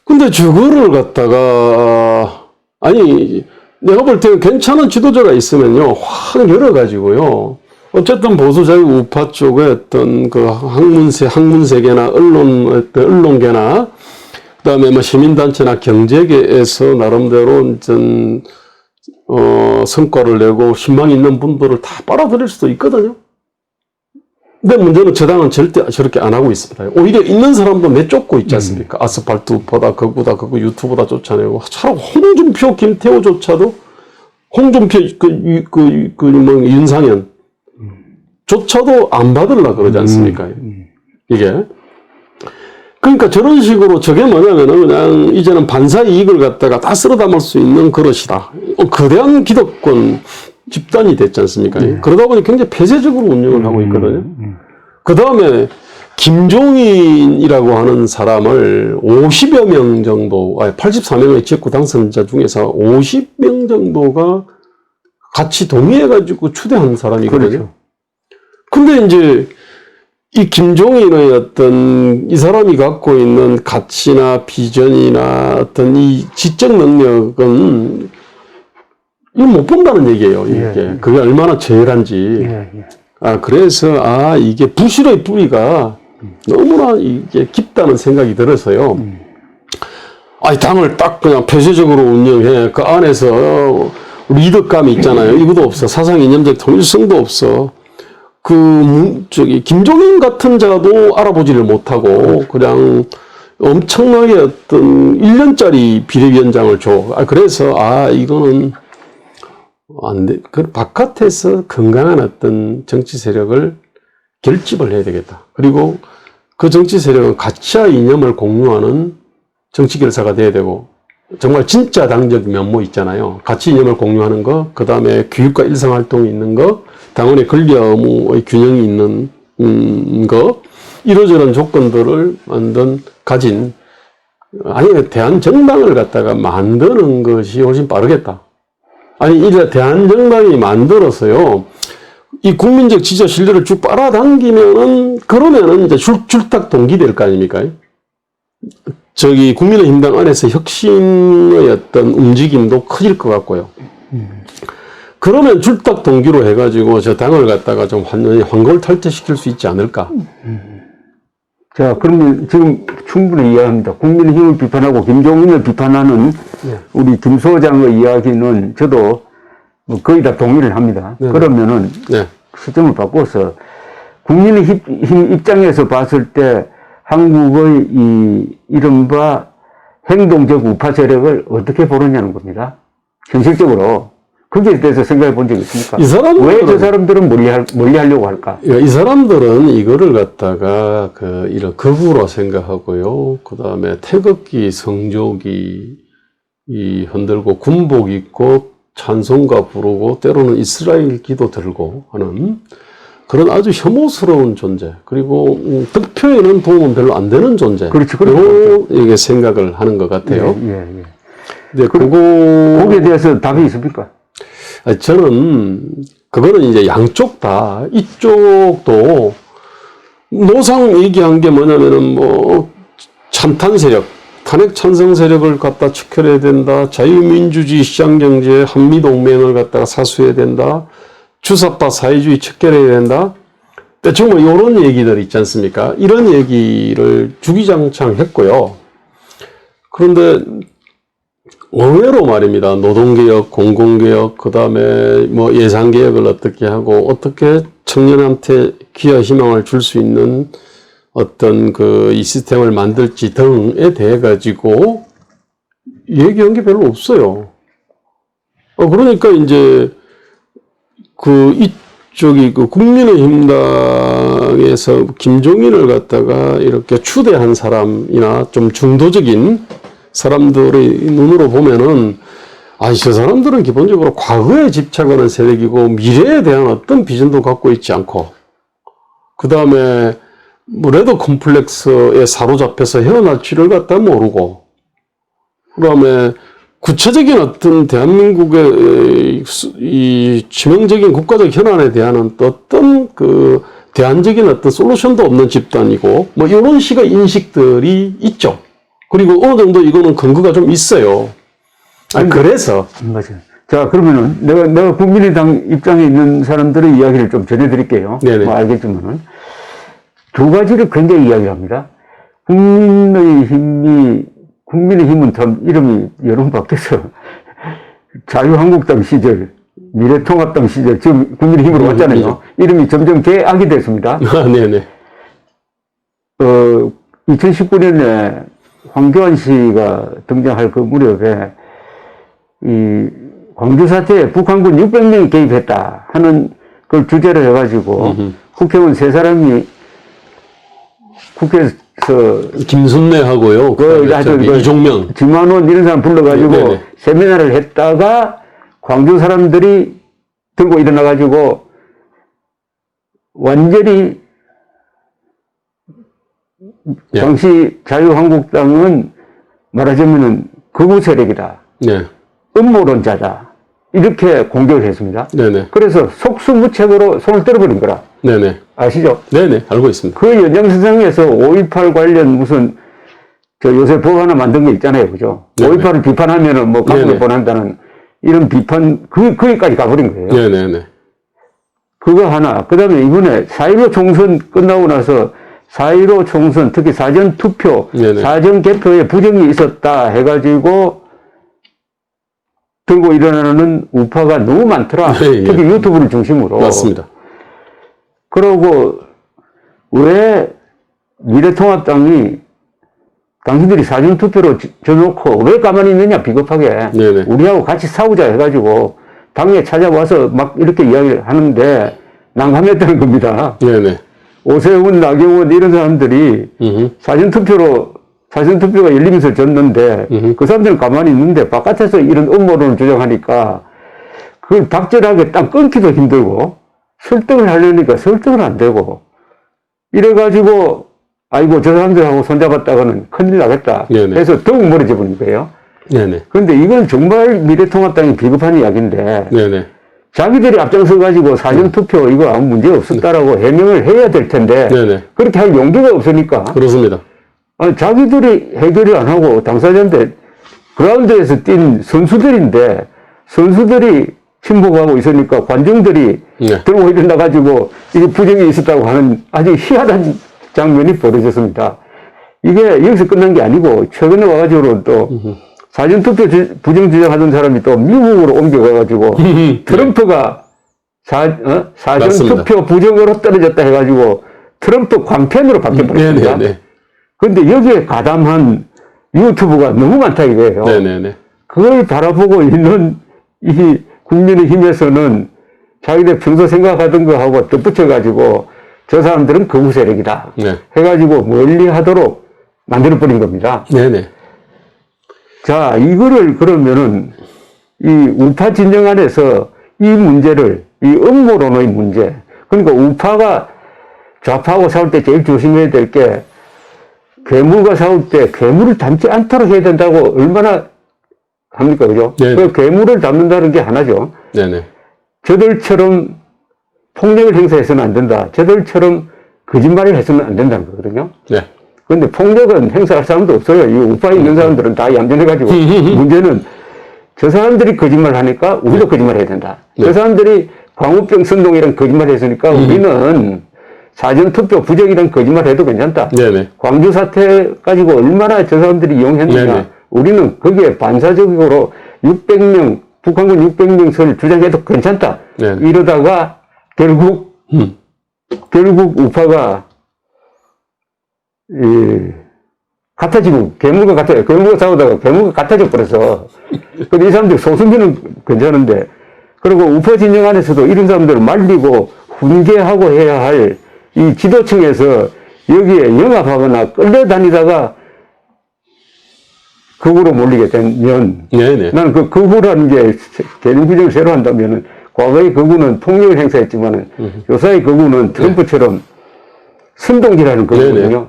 근데 저거를 갖다가, 아니, 내가 볼 때는 괜찮은 지도자가 있으면요, 확 열어가지고요. 어쨌든 보수자유 우파 쪽의 어떤 그 학문세계나 언론계나, 그 다음에 뭐 시민단체나 경제계에서 나름대로 좀, 성과를 내고 신망 있는 분들을 다 빨아들일 수도 있거든요. 근데 문제는 저당은 절대 저렇게 안 하고 있습니다. 오히려 있는 사람도 내쫓고 있지 않습니까? 아스팔트 우파다, 그거다, 그거 유튜브다 쫓아내고. 차라리 홍준표, 김태호조차도, 홍준표, 뭐, 윤상현, 조차도 안 받으려고 그러지 않습니까? 이게. 그러니까 저런 식으로 저게 뭐냐면은 그냥 이제는 반사 이익을 갖다가 다 쓸어 담을 수 있는 그릇이다. 거대한 기득권 집단이 됐지 않습니까? 그러다 보니 굉장히 폐쇄적으로 운영을 하고 있거든요. 그 다음에 김종인이라고 하는 사람을 50여 명 정도, 84명의 지역구 당선자 중에서 50명 정도가 같이 동의해가지고 추대한 사람이거든요. 그렇죠. 근데 이제 이 김종인의 어떤 이 사람이 갖고 있는 가치나 비전이나 어떤 이 지적 능력은 이거 못 본다는 얘기예요. 이게 그게 얼마나 저열한지. 그래서 이게 부실의 뿌리가 너무나 이게 깊다는 생각이 들어서요. 당을 딱 그냥 폐쇄적으로 운영해. 그 안에서 리더감이 있잖아요. 이것도 없어. 사상 이념적 통일성도 없어. 김종인 같은 자도 알아보지를 못하고, 그냥 엄청나게 어떤 1년짜리 비대위원장을 줘. 그래서, 이거는 안 돼. 그 바깥에서 건강한 어떤 정치 세력을 결집을 해야 되겠다. 그리고 그 정치 세력은 가치와 이념을 공유하는 정치 결사가 돼야 되고, 정말 진짜 당적 면모 있잖아요. 가치 이념을 공유하는 거, 그 다음에 교육과 일상활동이 있는 거, 당원의 권리와 의무의 균형이 있는 거, 이러저런 조건들을 가진, 대한정당을 갖다가 만드는 것이 훨씬 빠르겠다. 이제 대한정당이 만들어서요, 이 국민적 지지와 신뢰를 쭉 빨아당기면은, 그러면은 이제 출탁 동기될 거 아닙니까? 국민의힘당 안에서 혁신의 어떤 움직임도 커질 것 같고요. 그러면 출탁 동기로 해가지고 저 당을 갖다가 좀 완전히 환골탈퇴시킬 수 있지 않을까? 자, 그러면 지금 충분히 이해합니다. 국민의힘을 비판하고 김종인을 비판하는 우리 김 소장의 이야기는 저도 거의 다 동의를 합니다. 그러면은 수정을 바꿔서 국민의힘 입장에서 봤을 때 한국의 이 이른바 행동적 우파 세력을 어떻게 보느냐는 겁니다. 현실적으로. 거기에 대해서 생각해 본 적 있습니까? 왜 저 사람들은 멀리 하려고 할까? 이 사람들은 이거를 갖다가 이런 극우로 생각하고요. 그 다음에 태극기, 성조기 흔들고 군복 입고 찬송가 부르고 때로는 이스라엘 기도 들고 하는 그런 아주 혐오스러운 존재. 그리고 득표에는 도움은 별로 안 되는 존재. 그렇죠. 이게 생각을 하는 것 같아요. 근데 거기에 대해서 답이 있습니까? 저는 그거는 이제 양쪽 다 이쪽도 노상 얘기한 게 뭐냐면은 찬탄 세력, 탄핵 찬성 세력을 갖다 척결해야 된다. 자유민주주의 시장경제 한미동맹을 갖다가 사수해야 된다. 주사파 사회주의 척결해야 된다. 대충 이런 얘기들 있지 않습니까? 이런 얘기를 주기장창 했고요. 그런데 의외로 말입니다. 노동개혁, 공공개혁, 그 다음에 예산개혁을 어떻게 하고, 어떻게 청년한테 기회 희망을 줄 수 있는 어떤 이 시스템을 만들지 등에 대해 가지고 얘기한 게 별로 없어요. 그러니까 이제 이쪽이 국민의힘당에서 김종인을 갖다가 이렇게 추대한 사람이나 좀 중도적인 사람들의 눈으로 보면은, 저 사람들은 기본적으로 과거에 집착하는 세력이고, 미래에 대한 어떤 비전도 갖고 있지 않고, 그 다음에, 레더 컴플렉스에 사로잡혀서 헤어날 길을 갖다 모르고, 그 다음에, 구체적인 어떤 대한민국의 이 치명적인 국가적 현안에 대한 어떤 대안적인 어떤 솔루션도 없는 집단이고, 이런 식의 인식들이 있죠. 그리고 어느 정도 이거는 근거가 좀 있어요. 그래서. 맞아요. 자, 그러면은 내가 국민의당 입장에 있는 사람들의 이야기를 좀 전해드릴게요. 알겠지만은. 두 가지를 굉장히 이야기합니다. 국민의힘은 참 이름이 여러 번 바뀌어서 자유한국당 시절, 미래통합당 시절, 지금 국민의힘으로 왔잖아요. 이름이 점점 개악이 됐습니다. 네네. 2019년에 황교안 씨가 등장할 그 무렵에 이 광주 사태에 북한군 600명이 개입했다 하는 걸 주제로 해가지고 국회의원 3사람이 국회에서 김순례하고요. 이종명, 김만원 이런 사람 불러가지고 네네. 세미나를 했다가 광주 사람들이 들고 일어나가지고 완전히 당시 자유한국당은 말하자면은 극우 세력이다. 음모론자다. 이렇게 공격을 했습니다. 그래서 속수무책으로 손을 떨어버린 거라. 아시죠? 네네, 알고 있습니다. 그 연장선상에서 5.18 관련 무슨, 요새 법 하나 만든 게 있잖아요. 그죠? 5.18을 비판하면은 감옥에 보낸다는 이런 비판, 거기까지 가버린 거예요. 그거 하나. 그 다음에 이번에 4.15 총선 끝나고 나서 4.15 총선, 특히 사전투표, 네네. 사전개표에 부정이 있었다 해가지고 들고 일어나는 우파가 너무 많더라. 예, 예. 특히 유튜브를 중심으로. 맞습니다. 그러고 왜 미래통합당이 당신들이 사전투표로 져놓고 왜 가만히 있느냐, 비겁하게. 네네. 우리하고 같이 싸우자 해가지고 당에 찾아와서 막 이렇게 이야기를 하는데 난감했다는 겁니다. 네네. 오세훈, 나경원 이런 사람들이 사전투표가 열리면서 졌는데 그 사람들은 가만히 있는데 바깥에서 이런 음모론을 주장하니까 그걸 박절하게 딱 끊기도 힘들고 설득을 하려니까 설득을 안 되고 이래가지고 아이고 저 사람들하고 손잡았다가는 큰일 나겠다 네네. 해서 더욱 멀어져 버린 거예요. 네네. 그런데 이건 정말 미래통합당이 비겁한 이야기인데 네네. 자기들이 앞장서 가지고 사전투표 이거 아무 문제 없었다라고 해명을 해야 될 텐데 네네. 그렇게 할 용기가 없으니까 그렇습니다. 아니, 자기들이 해결을 안 하고 당사자인데 그라운드에서 뛴 선수들인데 선수들이 침묵하고 있으니까 관중들이 네. 들고 일어나 가지고 이게 부정이 있었다고 하는 아주 희한한 장면이 벌어졌습니다. 이게 여기서 끝난 게 아니고 최근에 와가지고 또 사전투표 부정 주장하던 사람이 또 미국으로 옮겨가가지고 트럼프가 사전투표 부정으로 떨어졌다 해가지고 트럼프 광팬으로 바뀌어버렸습니다. 네네네. 그런데 여기에 가담한 유튜브가 너무 많다 이거예요. 네네네. 그걸 바라보고 있는 이 국민의힘에서는 자기들 평소 생각하던 거하고 덧붙여가지고 저 사람들은 거부 세력이다. 네. 해가지고 멀리 하도록 만들어버린 겁니다. 네네. 자, 이거를 그러면은 이 우파 진영 안에서 이 문제를, 이 음모론의 문제, 그러니까 우파가 좌파하고 싸울 때 제일 조심해야 될 게 괴물과 싸울 때 괴물을 담지 않도록 해야 된다고 얼마나 합니까? 그죠? 네네. 그 괴물을 담는다는 게 하나죠. 네네. 저들처럼 폭력을 행사해서는 안 된다. 저들처럼 거짓말을 해서는 안 된다는 거거든요. 네. 근데 폭력은 행사할 사람도 없어요. 이 우파에 있는 사람들은 다 얌전해가지고. 문제는 저 사람들이 거짓말 하니까 우리도 거짓말 해야 된다. 네. 저 사람들이 광우병 선동이랑 거짓말 했으니까 우리는 사전투표 부정이랑 거짓말 해도 괜찮다. 네네. 광주 사태 가지고 얼마나 저 사람들이 이용했느냐. 네네. 우리는 거기에 반사적으로 600명, 북한군 600명선을 주장해도 괜찮다. 네네. 이러다가 결국 우파가 같아지고 괴물과 같아요. 괴물과 싸우다가 괴물과 같아져 버려서. 근데 이 사람들 소수민은 괜찮은데, 그리고 우파 진영 안에서도 이런 사람들을 말리고 훈계하고 해야 할 이 지도층에서 여기에 영합하거나 끌려다니다가 극우로 몰리게 되면, 네네. 나는 그 극우라는 게 개념 규정을 새로 한다면은 과거의 극우는 폭력을 행사했지만은 요사의 극우는 트럼프처럼 선동질하는 거거든요.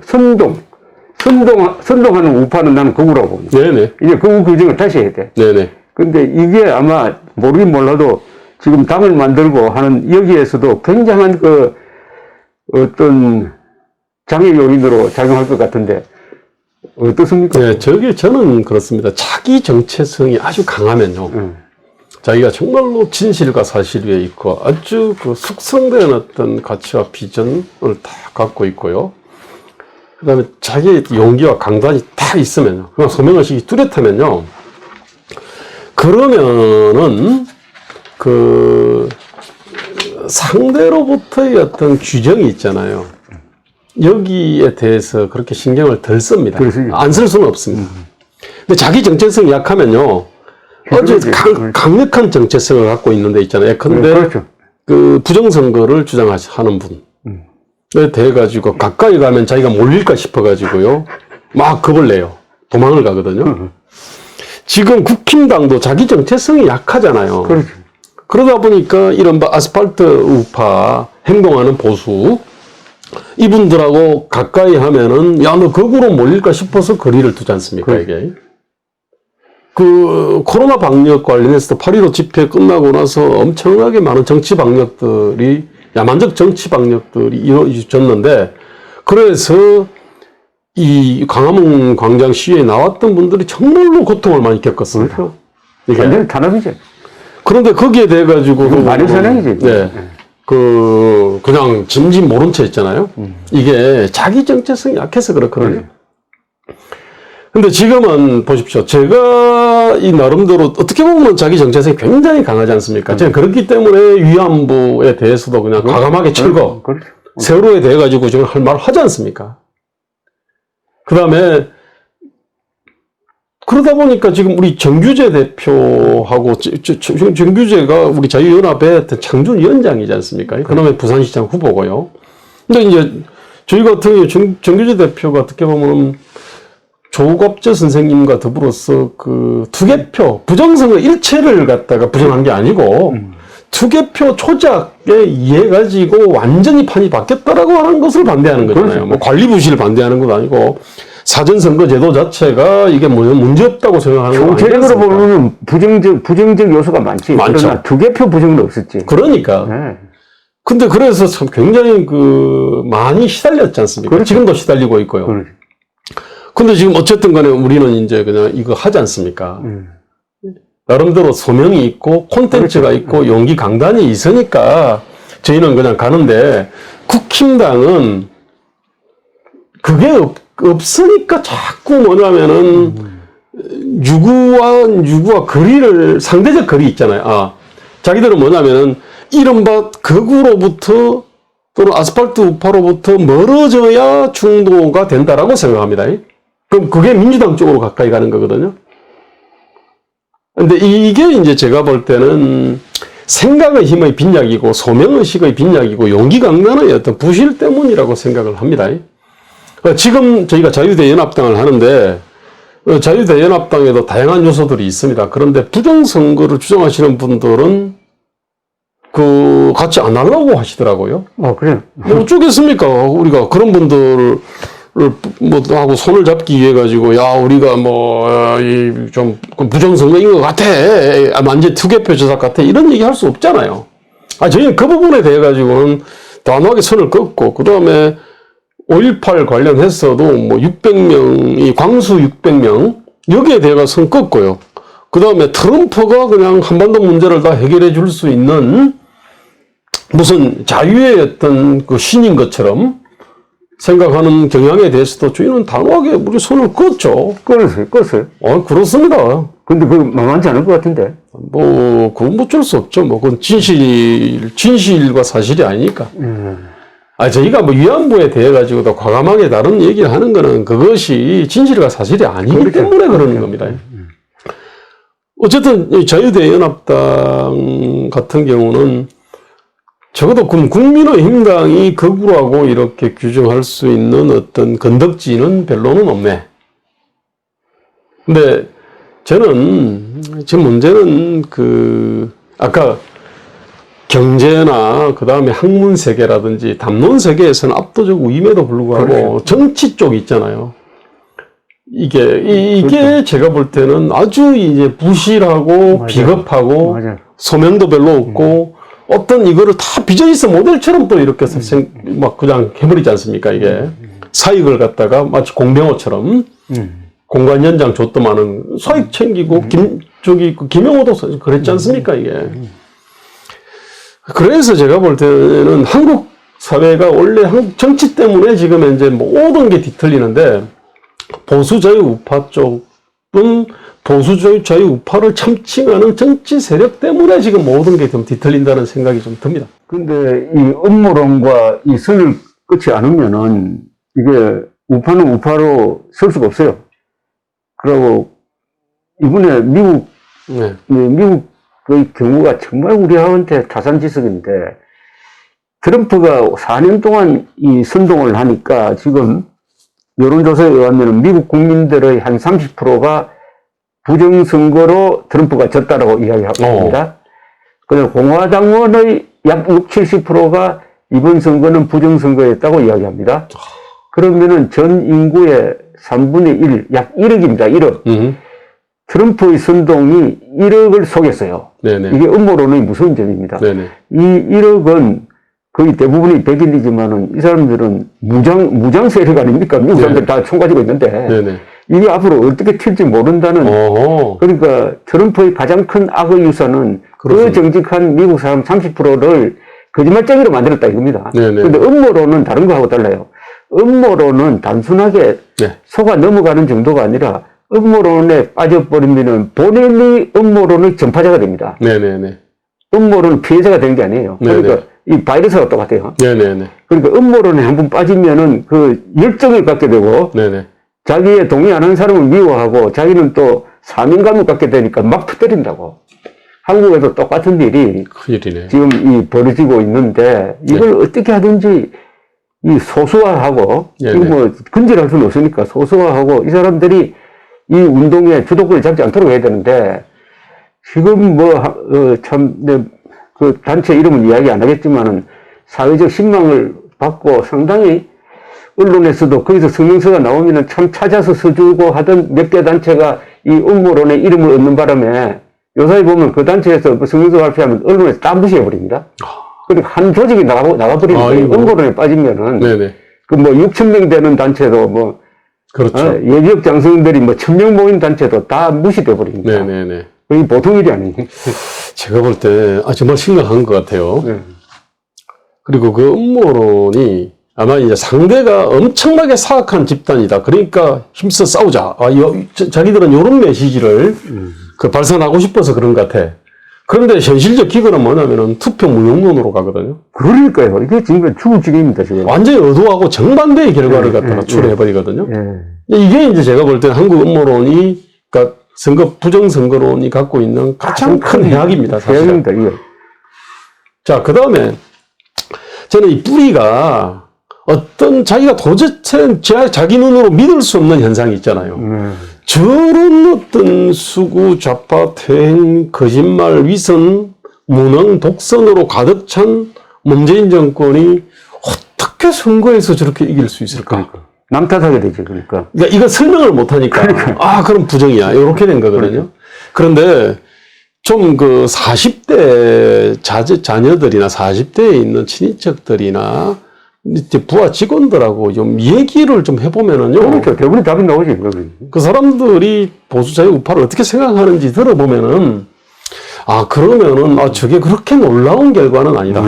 선동하는 우파는 나는 극우라고 봅니다. 네네. 이제 극우 규정을 다시 해야 돼. 네네. 근데 이게 아마 모르긴 몰라도 지금 당을 만들고 하는 여기에서도 굉장한 그 어떤 장애 요인으로 작용할 것 같은데 어떻습니까? 네, 저는 그렇습니다. 자기 정체성이 아주 강하면요. 자기가 정말로 진실과 사실 위에 있고 아주 그 숙성된 어떤 가치와 비전을 다 갖고 있고요. 그 다음에 자기의 용기와 강단이 다 있으면요. 그냥 소명의식이 뚜렷하면요. 그러면은 그 상대로부터의 어떤 규정이 있잖아요. 여기에 대해서 그렇게 신경을 덜 씁니다. 안 쓸 수는 없습니다. 근데 자기 정체성이 약하면요. 어제 강력한 정체성을 갖고 있는 데 있잖아요. 근데 그렇죠. 그 부정선거를 주장하는 분. 돼가지고 가까이 가면 자기가 몰릴까 싶어가지고요. 막 겁을 내요. 도망을 가거든요. 지금 국힘당도 자기 정체성이 약하잖아요. 그렇죠. 그러다 보니까 이른바 아스팔트 우파 행동하는 보수 이분들하고 가까이 하면은 야, 너 극우로 몰릴까 싶어서 거리를 두지 않습니까, 이게? 그 코로나 방역 관련해서 8.15 집회 끝나고 나서 엄청나게 많은 정치 방역들이 야만적 정치 방역들이 이루어졌는데 그래서 이 광화문 광장 시위에 나왔던 분들이 정말로 고통을 많이 겪었습니다. 그렇죠. 이게. 완전 탄압이죠. 그런데 거기에 대해 가지고 말이 사냥이지. 네. 그냥 진지 모른 체 있잖아요. 이게 자기 정체성이 약해서 그렇거든요. 근데 지금은 보십시오. 제가 이 나름대로 어떻게 보면 자기 정체성이 굉장히 강하지 않습니까? 제가 그렇기 때문에 위안부에 대해서도 그냥 과감하게 철거, 세월호에 대해 가지고 지금 할 말 하지 않습니까? 그 다음에 그러다 보니까 지금 우리 정규재 대표하고 정규재가 우리 자유연합의 창준위원장이지 않습니까? 그다음에 부산시장 후보고요. 근데 이제 저희 같은 경우 정규재 대표가 어떻게 보면 조갑재 선생님과 더불어서 그 투개표 부정선거 일체를 갖다가 부정한 게 아니고 투개표 조작에 의해 가지고 완전히 판이 바뀌었다라고 하는 것을 반대하는 거잖아요. 뭐 관리 부실을 반대하는 건 아니고 사전선거 제도 자체가 이게 문제 없다고 생각하는 거 아니겠습니까? 정체적으로 보면 부정적 요소가 많지. 많죠. 그러나 투개표 부정은 없었지. 그러니까. 네. 근데 그래서 참 굉장히 많이 시달렸지 않습니까? 그렇죠. 지금도 시달리고 있고요. 그렇지. 근데 지금 어쨌든 간에 우리는 이제 그냥 이거 하지 않습니까? 나름대로 소명이 있고 콘텐츠가 그렇죠. 있고 용기 강단이 있으니까 저희는 그냥 가는데 국힘당은 그게 없으니까 자꾸 뭐냐면은 유구와 거리를 상대적 거리 있잖아요. 자기들은 뭐냐면은 이른바 극우로부터 또는 아스팔트 우파로부터 멀어져야 중도가 된다라고 생각합니다. 그럼 그게 민주당 쪽으로 가까이 가는 거거든요. 근데 이게 이제 제가 볼 때는 생각의 힘의 빈약이고 소명의식의 빈약이고 용기 강단의 어떤 부실 때문이라고 생각을 합니다. 지금 저희가 자유대연합당을 하는데 자유대연합당에도 다양한 요소들이 있습니다. 그런데 부정선거를 주장하시는 분들은 같이 안 하려고 하시더라고요. 그래요. 뭐 어쩌겠습니까? 우리가 그런 분들을 하고 손을 잡기 위해 가지고 우리가 좀 부정선거인 것 같아. 완전 투개표 조작 같아. 이런 얘기 할 수 없잖아요. 저희는 그 부분에 대해 가지고는 단호하게 선을 긋고, 그 다음에 5.18 관련해서도 600명이 광수 600명 여기에 대해서 선 긋고요. 그 다음에 트럼프가 그냥 한반도 문제를 다 해결해 줄 수 있는 무슨 자유의 어떤 신인 것처럼 생각하는 경향에 대해서도 저희는 단호하게 우리 손을 껐죠. 껐어요. 그렇습니다. 근데 그거 만만치 않을 것 같은데. 그건 어쩔 수 없죠. 그건 진실과 사실이 아니니까. 저희가 위안부에 대해 가지고도 과감하게 다른 얘기를 하는 거는 그것이 진실과 사실이 아니기 때문에 그러는 겁니다. 어쨌든 이 자유대연합당 같은 경우는 적어도 국민의힘당이 극우라고 이렇게 규정할 수 있는 어떤 건덕지는 별로는 없네. 근데 저는 제 문제는 아까 경제나 그 다음에 학문 세계라든지 담론 세계에서는 압도적 우위임에도 불구하고 그렇죠. 정치 쪽 있잖아요. 이게 그렇죠. 제가 볼 때는 아주 이제 부실하고 맞아요. 비겁하고 맞아요. 소명도 별로 없고 어떤 이거를 다 비즈니스 모델처럼 또 이렇게 막 그냥 해버리지 않습니까? 이게 사익을 갖다가 마치 공병호처럼 공관 연장 줬더만은 사익 챙기고 김영호도 그랬지 않습니까? 이게. 그래서 제가 볼 때는 한국 사회가 원래 정치 때문에 지금 이제 모든 게 뒤틀리는데 보수자유우파 쪽은 보수자유우파를 참칭하는 정치 세력 때문에 지금 모든 게 좀 뒤틀린다는 생각이 좀 듭니다. 근데 이 음모론과 이 선을 끊지 않으면은 이게 우파는 우파로 설 수가 없어요. 그리고 이번에 미국의 경우가 정말 우리한테 타산지석인데 트럼프가 4년 동안 이 선동을 하니까 지금 여론조사에 의하면 미국 국민들의 한 30%가 부정선거로 트럼프가 졌다라고 이야기하고 있습니다. 그리고 공화당원의 약 60, 70%가 이번 선거는 부정선거였다고 이야기합니다. 그러면은 전 인구의 3분의 1, 약 1억입니다. 1억. 트럼프의 선동이 1억을 속였어요. 네네. 이게 음모론의 무서운 점입니다. 네네. 이 1억은 거의 대부분이 백인이지만은 이 사람들은 무장 세력 아닙니까? 미국 사람들 다 총 가지고 있는데. 네네. 이게 앞으로 어떻게 튈지 모른다는. 그러니까 트럼프의 가장 큰 악의 유산은 그 정직한 미국 사람 30%를 거짓말쟁이로 만들었다 이겁니다. 네네. 근데 음모론은 다른 거하고 달라요. 음모론은 단순하게 네. 속아 넘어가는 정도가 아니라 음모론에 빠져버리면은 본인이 음모론의 전파자가 됩니다. 네네네. 음모론 피해자가 되는 게 아니에요. 네네. 그러니까 이 바이러스가 똑같아요. 네네네. 그러니까 음모론에 한번 빠지면은 그 열정을 갖게 되고 네네. 자기의 동의 안 하는 사람을 미워하고 자기는 또 사명감을 갖게 되니까 막 터뜨린다고. 한국에도 똑같은 일이 큰일이네. 지금 이 벌어지고 있는데 이걸 어떻게 하든지 이 소수화하고 네네. 이거 뭐 근절할 수는 없으니까 소수화하고 이 사람들이 이 운동에 주도권을 잡지 않도록 해야 되는데 지금 그 단체 이름은 이야기 안 하겠지만은 사회적 신망을 받고 상당히 언론에서도 거기서 성명서가 나오면은 참 찾아서 써주고 하던 몇 개 단체가 이 음모론의 이름을 얻는 바람에 요사이 보면 그 단체에서 그 성명서 발표하면 언론에서 다 무시해버립니다. 그러니까 한 조직이 나가버리는 거예요. 음모론에 빠지면은. 네네. 그 뭐 6,000명 되는 단체도 뭐. 그렇죠. 예비역 장성들이 뭐 1,000명 모인 단체도 다 무시돼 버립니다. 네네네. 그게 보통 일이 아니에요. 제가 볼 때, 정말 심각한 것 같아요. 네. 그리고 그 음모론이 아마 이제 상대가 엄청나게 사악한 집단이다. 그러니까 힘써 싸우자. 자기들은 이런 메시지를 발산하고 싶어서 그런 것 같아. 그런데 현실적 기근은 뭐냐면은 투표 무용론으로 가거든요. 그러니까요. 이게 지금 죽을 지경입니다, 지금. 완전히 의도하고 정반대의 결과를 갖다가 초래해버리거든요. 이게 이제 제가 볼 때는 한국 음모론이, 그러니까 부정선거론이 갖고 있는 가장 큰 해악입니다, 사실은. 해악입니다, 이거. 자, 그 다음에 저는 이 뿌리가 어떤 자기가 도대체 자기 눈으로 믿을 수 없는 현상이 있잖아요. 저런 어떤 수구, 좌파, 퇴행, 거짓말, 위선, 무능, 독선으로 가득 찬 문재인 정권이 어떻게 선거에서 저렇게 이길 수 있을까? 남 탓하게 되죠, 그러니까. 그러니까 이거 설명을 못하니까 그럼 부정이야. 이렇게 된 거거든요. 그런데 좀 그 40대 자녀들이나 40대에 있는 친인척들이나 이제 부하 직원들하고 좀 얘기를 좀 해보면은요. 그렇죠. 대부분 답이 나오지, 그 사람들이 보수자의 우파를 어떻게 생각하는지 들어보면은, 그러면은, 저게 그렇게 놀라운 결과는 아니다.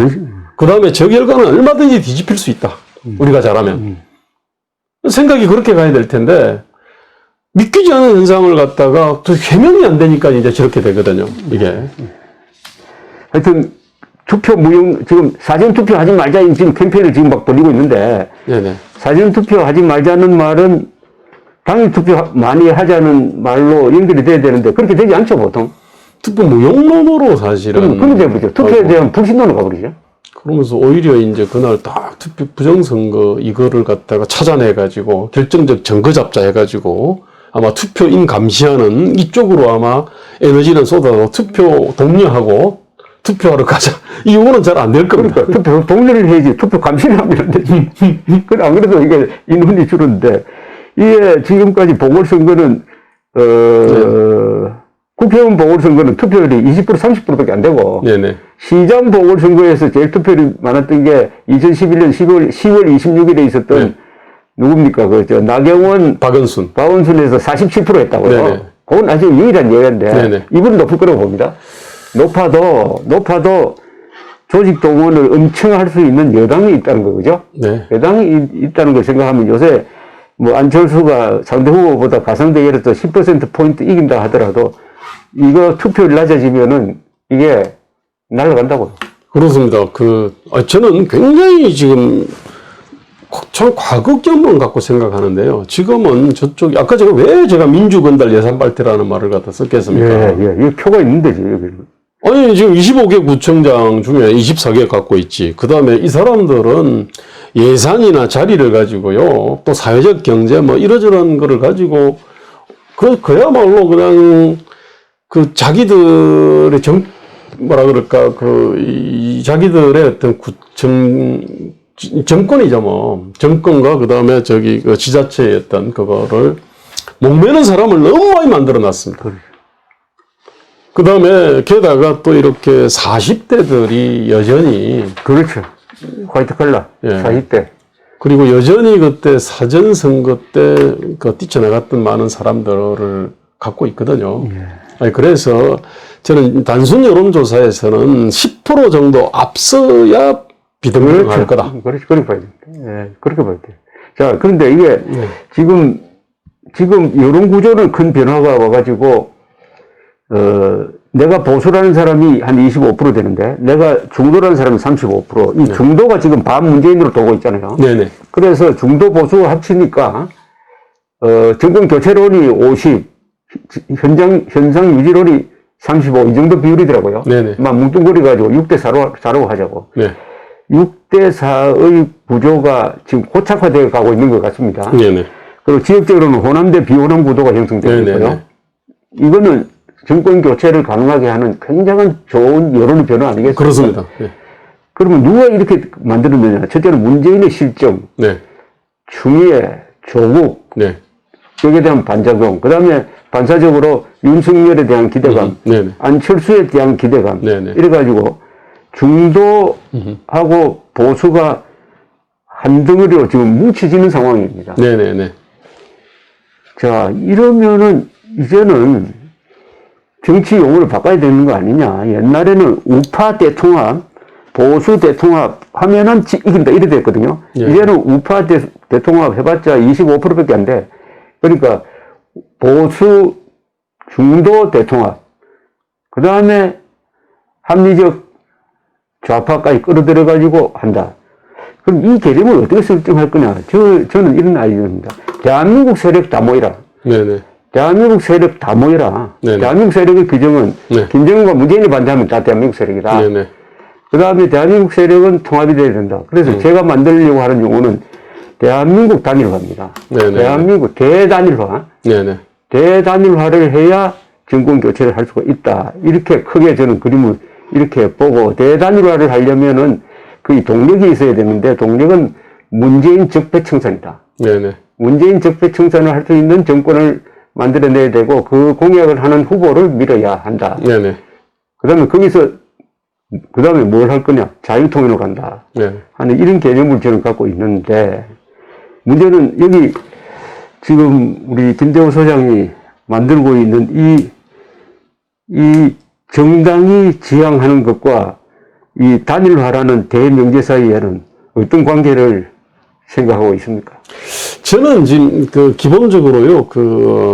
그 다음에 저 결과는 얼마든지 뒤집힐 수 있다. 우리가 잘하면. 생각이 그렇게 가야 될 텐데, 믿기지 않은 현상을 갖다가 또 해명이 안 되니까 이제 저렇게 되거든요. 이게. 하여튼, 투표 지금 사전투표 하지 말자, 지금 캠페인을 지금 막 벌이고 있는데, 네네. 사전투표 하지 말자는 말은 당일투표 많이 하자는 말로 연결이 돼야 되는데, 그렇게 되지 않죠, 보통. 투표 무용론으로 사실은. 그렇게 돼버리죠. 투표에 대한 불신론으로 가버리죠. 그러면서 오히려 이제 그날 딱 투표 부정선거 이거를 갖다가 찾아내가지고 결정적 증거 잡자 해가지고 아마 투표인 감시하는 이쪽으로 아마 에너지는 쏟아서 투표 독려하고 투표하러 가자. 이거는 잘 안 될 겁니다. 그러니까 투표 독려를 해야지 투표 감시를 하면 안 되지. 그래, 안 그래도 이게 인원이 줄었는데, 이게 지금까지 보궐선거는, 국회의원 보궐선거는 투표율이 20% 30%밖에 안 되고, 네네. 시장 보궐선거에서 제일 투표율이 많았던 게 2011년 10월 26일에 있었던 누굽니까? 나경원, 박원순에서 47% 했다고요. 네네. 그건 아주 유일한 예외인데, 네네. 이분은 높을 거라고 봅니다. 높아도 조직 동원을 엄청 할 수 있는 여당이 있다는 거죠. 네. 여당이 있다는 걸 생각하면 요새 뭐 안철수가 상대 후보보다 가상대결에서 10%포인트 이긴다 하더라도 이거 투표율 낮아지면은 이게 날아간다고요. 그렇습니다. 저는 굉장히 지금 전 과거경험을 갖고 생각하는데요. 지금은 아까 제가 민주건달 예산발표라는 말을 갖다 썼겠습니까? 이 표가 있는데, 지금. 아니, 지금 25개 구청장 중에 24개 갖고 있지. 그 다음에 이 사람들은 예산이나 자리를 가지고요. 또 사회적 경제 이러저런 거를 가지고, 그야말로 그냥 자기들의 자기들의 어떤 정권이죠, 정권과 그 다음에 지자체의 어떤 그거를 목매는 사람을 너무 많이 만들어 놨습니다. 그 다음에 게다가 또 이렇게 40대들이 여전히. 그렇죠. 화이트 컬러. 40대. 그리고 여전히 그때 사전선거 때 뛰쳐나갔던 많은 사람들을 갖고 있거든요. 그래서 저는 단순 여론조사에서는 10% 정도 앞서야 비등비등할 거다. 그렇지, 그렇게 봐야 됩니다. 예, 그렇게 봐야 돼요. 자, 그런데 이게 지금 이런 구조는 큰 변화가 와가지고, 내가 보수라는 사람이 한 25% 되는데, 내가 중도라는 사람이 35%. 이 중도가 지금 반문재인으로 도고 있잖아요. 네네. 그래서 중도 보수가 합치니까, 정권 교체론이 50, 현상 유지론이 35, 이 정도 비율이더라고요. 네네. 막 뭉뚱거려가지고 6대4로 하자고. 네. 6대4의 구조가 지금 고착화되어 가고 있는 것 같습니다. 네네. 그리고 지역적으로는 호남 대 비호남 구도가 형성되고 있고요. 네네. 이거는 정권 교체를 가능하게 하는 굉장한 좋은 여론의 변화 아니겠습니까? 그렇습니다. 네. 그러면 누가 이렇게 만들었느냐? 첫째는 문재인의 실정, 네. 추미애, 조국, 네. 여기에 대한 반작용, 그 다음에 반사적으로 윤석열에 대한 기대감, 네네. 안철수에 대한 기대감, 네네. 이래가지고 중도하고 보수가 한 덩어리로 지금 뭉쳐지는 상황입니다. 네네네. 자, 이러면은 이제는 정치 용어를 바꿔야 되는 거 아니냐. 옛날에는 우파 대통합, 보수 대통합 하면은 이긴다. 이래 됐거든요. 예. 이제는 우파 대통합 해봤자 25%밖에 안 돼. 그러니까 보수 중도 대통합, 그 다음에 합리적 좌파까지 끌어들여가지고 한다. 그럼 이 개념을 어떻게 설정할 거냐. 저는 이런 아이디어입니다. 대한민국 세력 다 모이라. 네네. 대한민국 세력 다 모이라. 네네. 대한민국 세력의 규정은 네. 김정은과 문재인이 반대하면 다 대한민국 세력이다. 네네. 그 다음에 대한민국 세력은 통합이 돼야 된다. 그래서 제가 만들려고 하는 용어는 대한민국 단일화입니다. 네네. 대한민국 대단일화. 네네. 대단일화를 해야 정권 교체를 할 수가 있다. 이렇게 크게 저는 그림을 이렇게 보고, 대단일화를 하려면은 그 동력이 있어야 되는데, 동력은 문재인 적폐청산이다. 네네. 문재인 적폐청산을 할 수 있는 정권을 만들어내야 되고, 그 공약을 하는 후보를 밀어야 한다. 네네. 그 다음에 뭘 할 거냐? 자유통일로 간다. 네. 하는 이런 개념을 저는 갖고 있는데, 문제는 여기 지금 우리 김대호 소장이 만들고 있는 이 정당이 지향하는 것과 이 단일화라는 대명제 사이에는 어떤 관계를 생각하고 있습니까? 저는 지금 기본적으로요,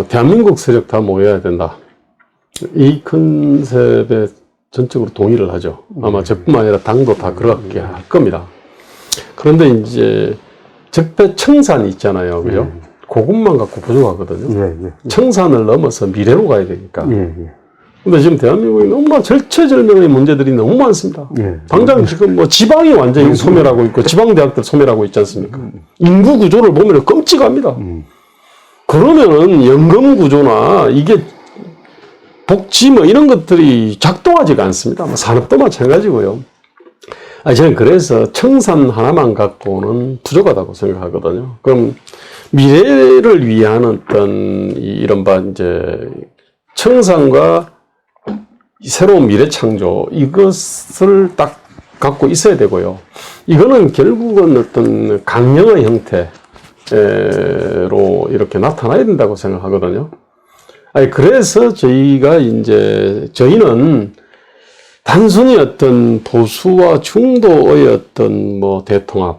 대한민국 세력 다 모여야 된다. 이 컨셉에 전적으로 동의를 하죠. 아마 저뿐만 아니라 당도 다 그렇게 할 겁니다. 그런데 이제 적폐청산이 있잖아요. 그죠? 그것만 갖고 부족하거든요. 예, 예. 청산을 넘어서 미래로 가야 되니까. 예, 예. 근데 지금 대한민국에 너무나 절체절명의 문제들이 너무 많습니다. 예. 당장 지금 뭐 지방이 완전히 소멸하고 있고 지방대학들 소멸하고 있지 않습니까? 인구 구조를 보면 끔찍합니다. 그러면은 연금 구조나 이게 복지 뭐 이런 것들이 작동하지가 않습니다. 뭐 산업도 마찬가지고요. 저는 그래서 청산 하나만 갖고는 부족하다고 생각하거든요. 그럼 미래를 위한 어떤 이른바 이제 청산과 새로운 미래 창조 이것을 딱 갖고 있어야 되고요. 이거는 결국은 어떤 강령의 형태로 이렇게 나타나야 된다고 생각하거든요. 그래서 저희는 단순히 어떤 보수와 중도의 어떤 뭐 대통합,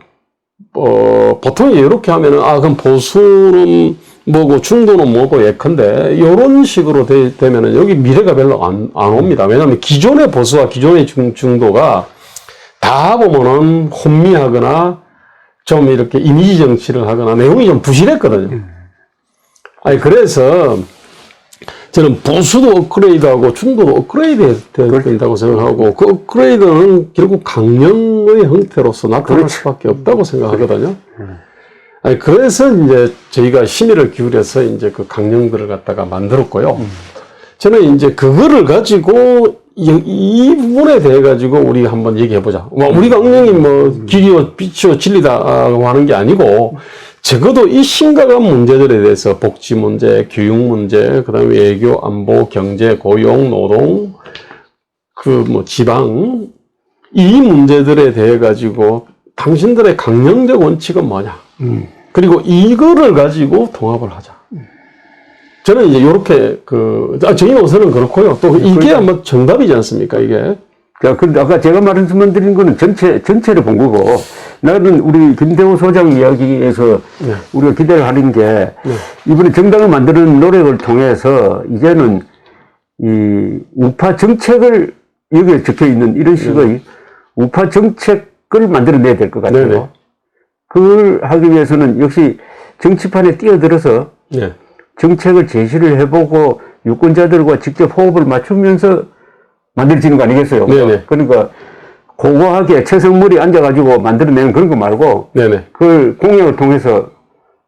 보통 이렇게 하면은, 그럼 보수는 뭐고 중도는 뭐고 예컨대, 요런 식으로 되면은 여기 미래가 별로 안 옵니다. 왜냐하면 기존의 보수와 기존의 중도가 다 보면은 혼미하거나 좀 이렇게 이미지 정치를 하거나 내용이 좀 부실했거든요. 그래서 저는 보수도 업그레이드하고 중도도 업그레이드 해야 된다고 생각하고, 그 업그레이드는 결국 강령의 형태로서 나타날 수밖에 없다고 생각하거든요. 그래서 이제 저희가 심의를 기울여서 이제 그 강령들을 갖다가 만들었고요. 저는 이제 그거를 가지고 이 부분에 대해 가지고 우리 한번 얘기해보자. 우리 강령이 뭐 길이요, 빛이요, 진리다고 하는 게 아니고, 적어도 이 심각한 문제들에 대해서 복지 문제, 교육 문제, 그 다음에 외교, 안보, 경제, 고용, 노동, 지방, 이 문제들에 대해 가지고 당신들의 강령적 원칙은 뭐냐. 그리고 이거를 가지고 통합을 하자. 저는 이제 요렇게 저희 노선은 그렇고요. 또 이게 아마 정답이지 않습니까, 이게. 자, 근데 아까 제가 말씀드린 거는 전체를 본 거고, 나는 우리 김대호 소장 이야기에서 네. 우리가 기대를 하는 게, 네. 이번에 정당을 만드는 노력을 통해서 이제는 이 우파 정책을 여기에 적혀 있는 이런 식의 우파 정책을 만들어내야 될 것 같아요. 네네. 그걸 하기 위해서는 역시 정치판에 뛰어들어서 네. 정책을 제시를 해보고 유권자들과 직접 호흡을 맞추면서 만들어지는 거 아니겠어요? 네네. 그러니까 고고하게 최성물이 앉아가지고 만들어내는 그런 거 말고 네네. 그걸 공약을 통해서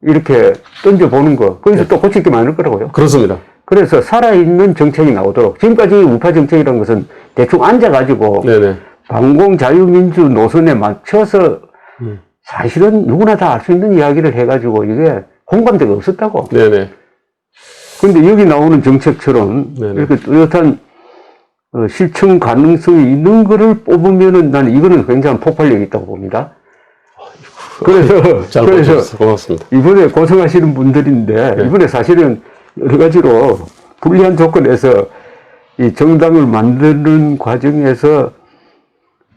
이렇게 던져보는 거, 거기서 또 고칠 게 많을 거라고요. 그렇습니다. 그래서 살아있는 정책이 나오도록, 지금까지 우파 정책이라는 것은 대충 앉아가지고 네네. 반공 자유민주 노선에 맞춰서 사실은 누구나 다 알 수 있는 이야기를 해가지고 이게 공감대가 없었다고. 네네. 근데 여기 나오는 정책처럼 네네. 이렇게 뚜렷한 실천 가능성이 있는 거를 뽑으면은 나는 이거는 굉장한 폭발력이 있다고 봅니다. 잘 그래서 보셨어요. 고맙습니다. 이번에 고생하시는 분들인데, 네. 이번에 사실은 여러 가지로 불리한 조건에서 이 정당을 만드는 과정에서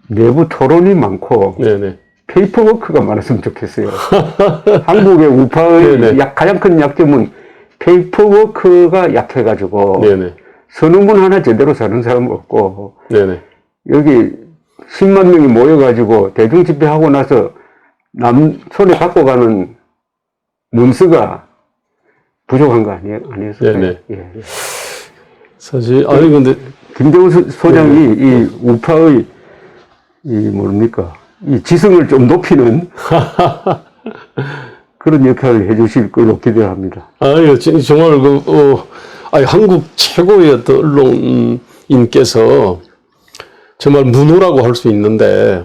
내부 토론이 많고, 네네. 페이퍼워크가 많았으면 좋겠어요. 한국의 우파의 네네. 가장 큰 약점은 페이퍼워크가 약해가지고, 네네. 선언문 하나 제대로 사는 사람 없고, 네네. 여기 10만 명이 모여가지고 대중집회하고 나서 남 손에 갖고 가는 문서가 부족한 거 아니었을까요? 네네. 예. 사실, 아니, 근데, 김대우 소장이 이 우파의 이 뭡니까? 이 지성을 좀 높이는 그런 역할을 해주실 걸로 기대합니다. 아유, 정말, 한국 최고의 어떤 언론인께서 정말 문호라고 할 수 있는데,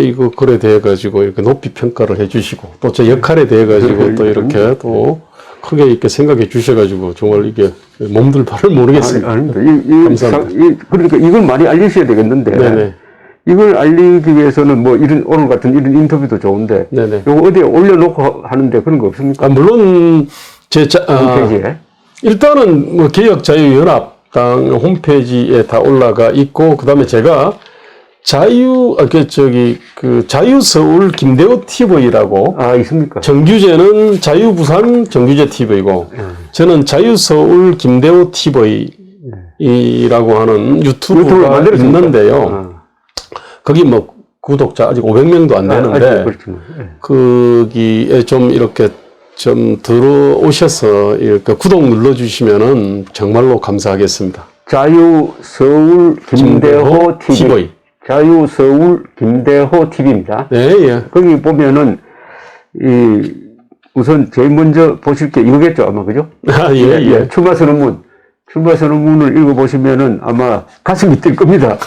이거 글에 대해 가지고 이렇게 높이 평가를 해 주시고, 또 제 역할에 대해 가지고 또 이렇게 또 크게 이렇게 생각해 주셔가지고, 정말 이게 몸둘 바를 모르겠습니다. 아닙니다. 감사합니다. 그러니까 이걸 많이 알리셔야 되겠는데, 네네. 이걸 알리기 위해서는 뭐 오늘 같은 이런 인터뷰도 좋은데, 네네. 이거 어디에 올려놓고 하는데 그런 거 없습니까? 물론, 홈페이지에. 일단은 뭐 개혁자유연합당 홈페이지에 다 올라가 있고, 그 다음에 제가 자유서울 김대호 TV라고. 있습니까? 정규제는 자유부산 정규제 TV고, 저는 자유서울 김대호 TV라고 하는 유튜브가 있는데요. 거기 뭐 구독자 아직 500명도 안 되는데, 거기에 좀 이렇게 좀 들어오셔서 이렇게 구독 눌러주시면은 정말로 감사하겠습니다. 자유서울 김대호 TV. 자유서울 김대호 TV입니다. 네, 예. 거기 보면은, 우선 제일 먼저 보실 게 이거겠죠, 아마, 그죠? 예. 출마 선언문을 읽어보시면은 아마 가슴이 뛸 겁니다.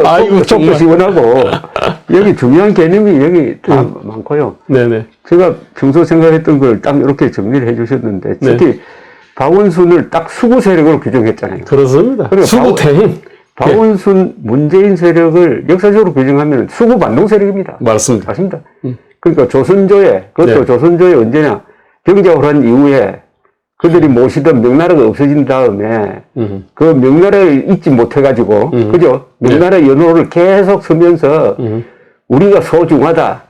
아이고, 속도 시원하고, 여기 중요한 개념이 여기 다 많고요. 네네. 제가 평소 생각했던 걸 딱 이렇게 정리를 해 주셨는데, 특히 박원순을 딱 수구 세력으로 규정했잖아요. 그렇습니다. 수구탱. 박원순, 문재인 세력을 역사적으로 규정하면 수구 반동 세력입니다. 맞습니다. 그러니까 조선조에, 그것도 조선조에 언제냐, 병자호란 이후에 그들이 모시던 명나라가 없어진 다음에 그 명나라를 잊지 못해가지고, 그죠? 명나라 연호를 계속 쓰면서 우리가 소중하다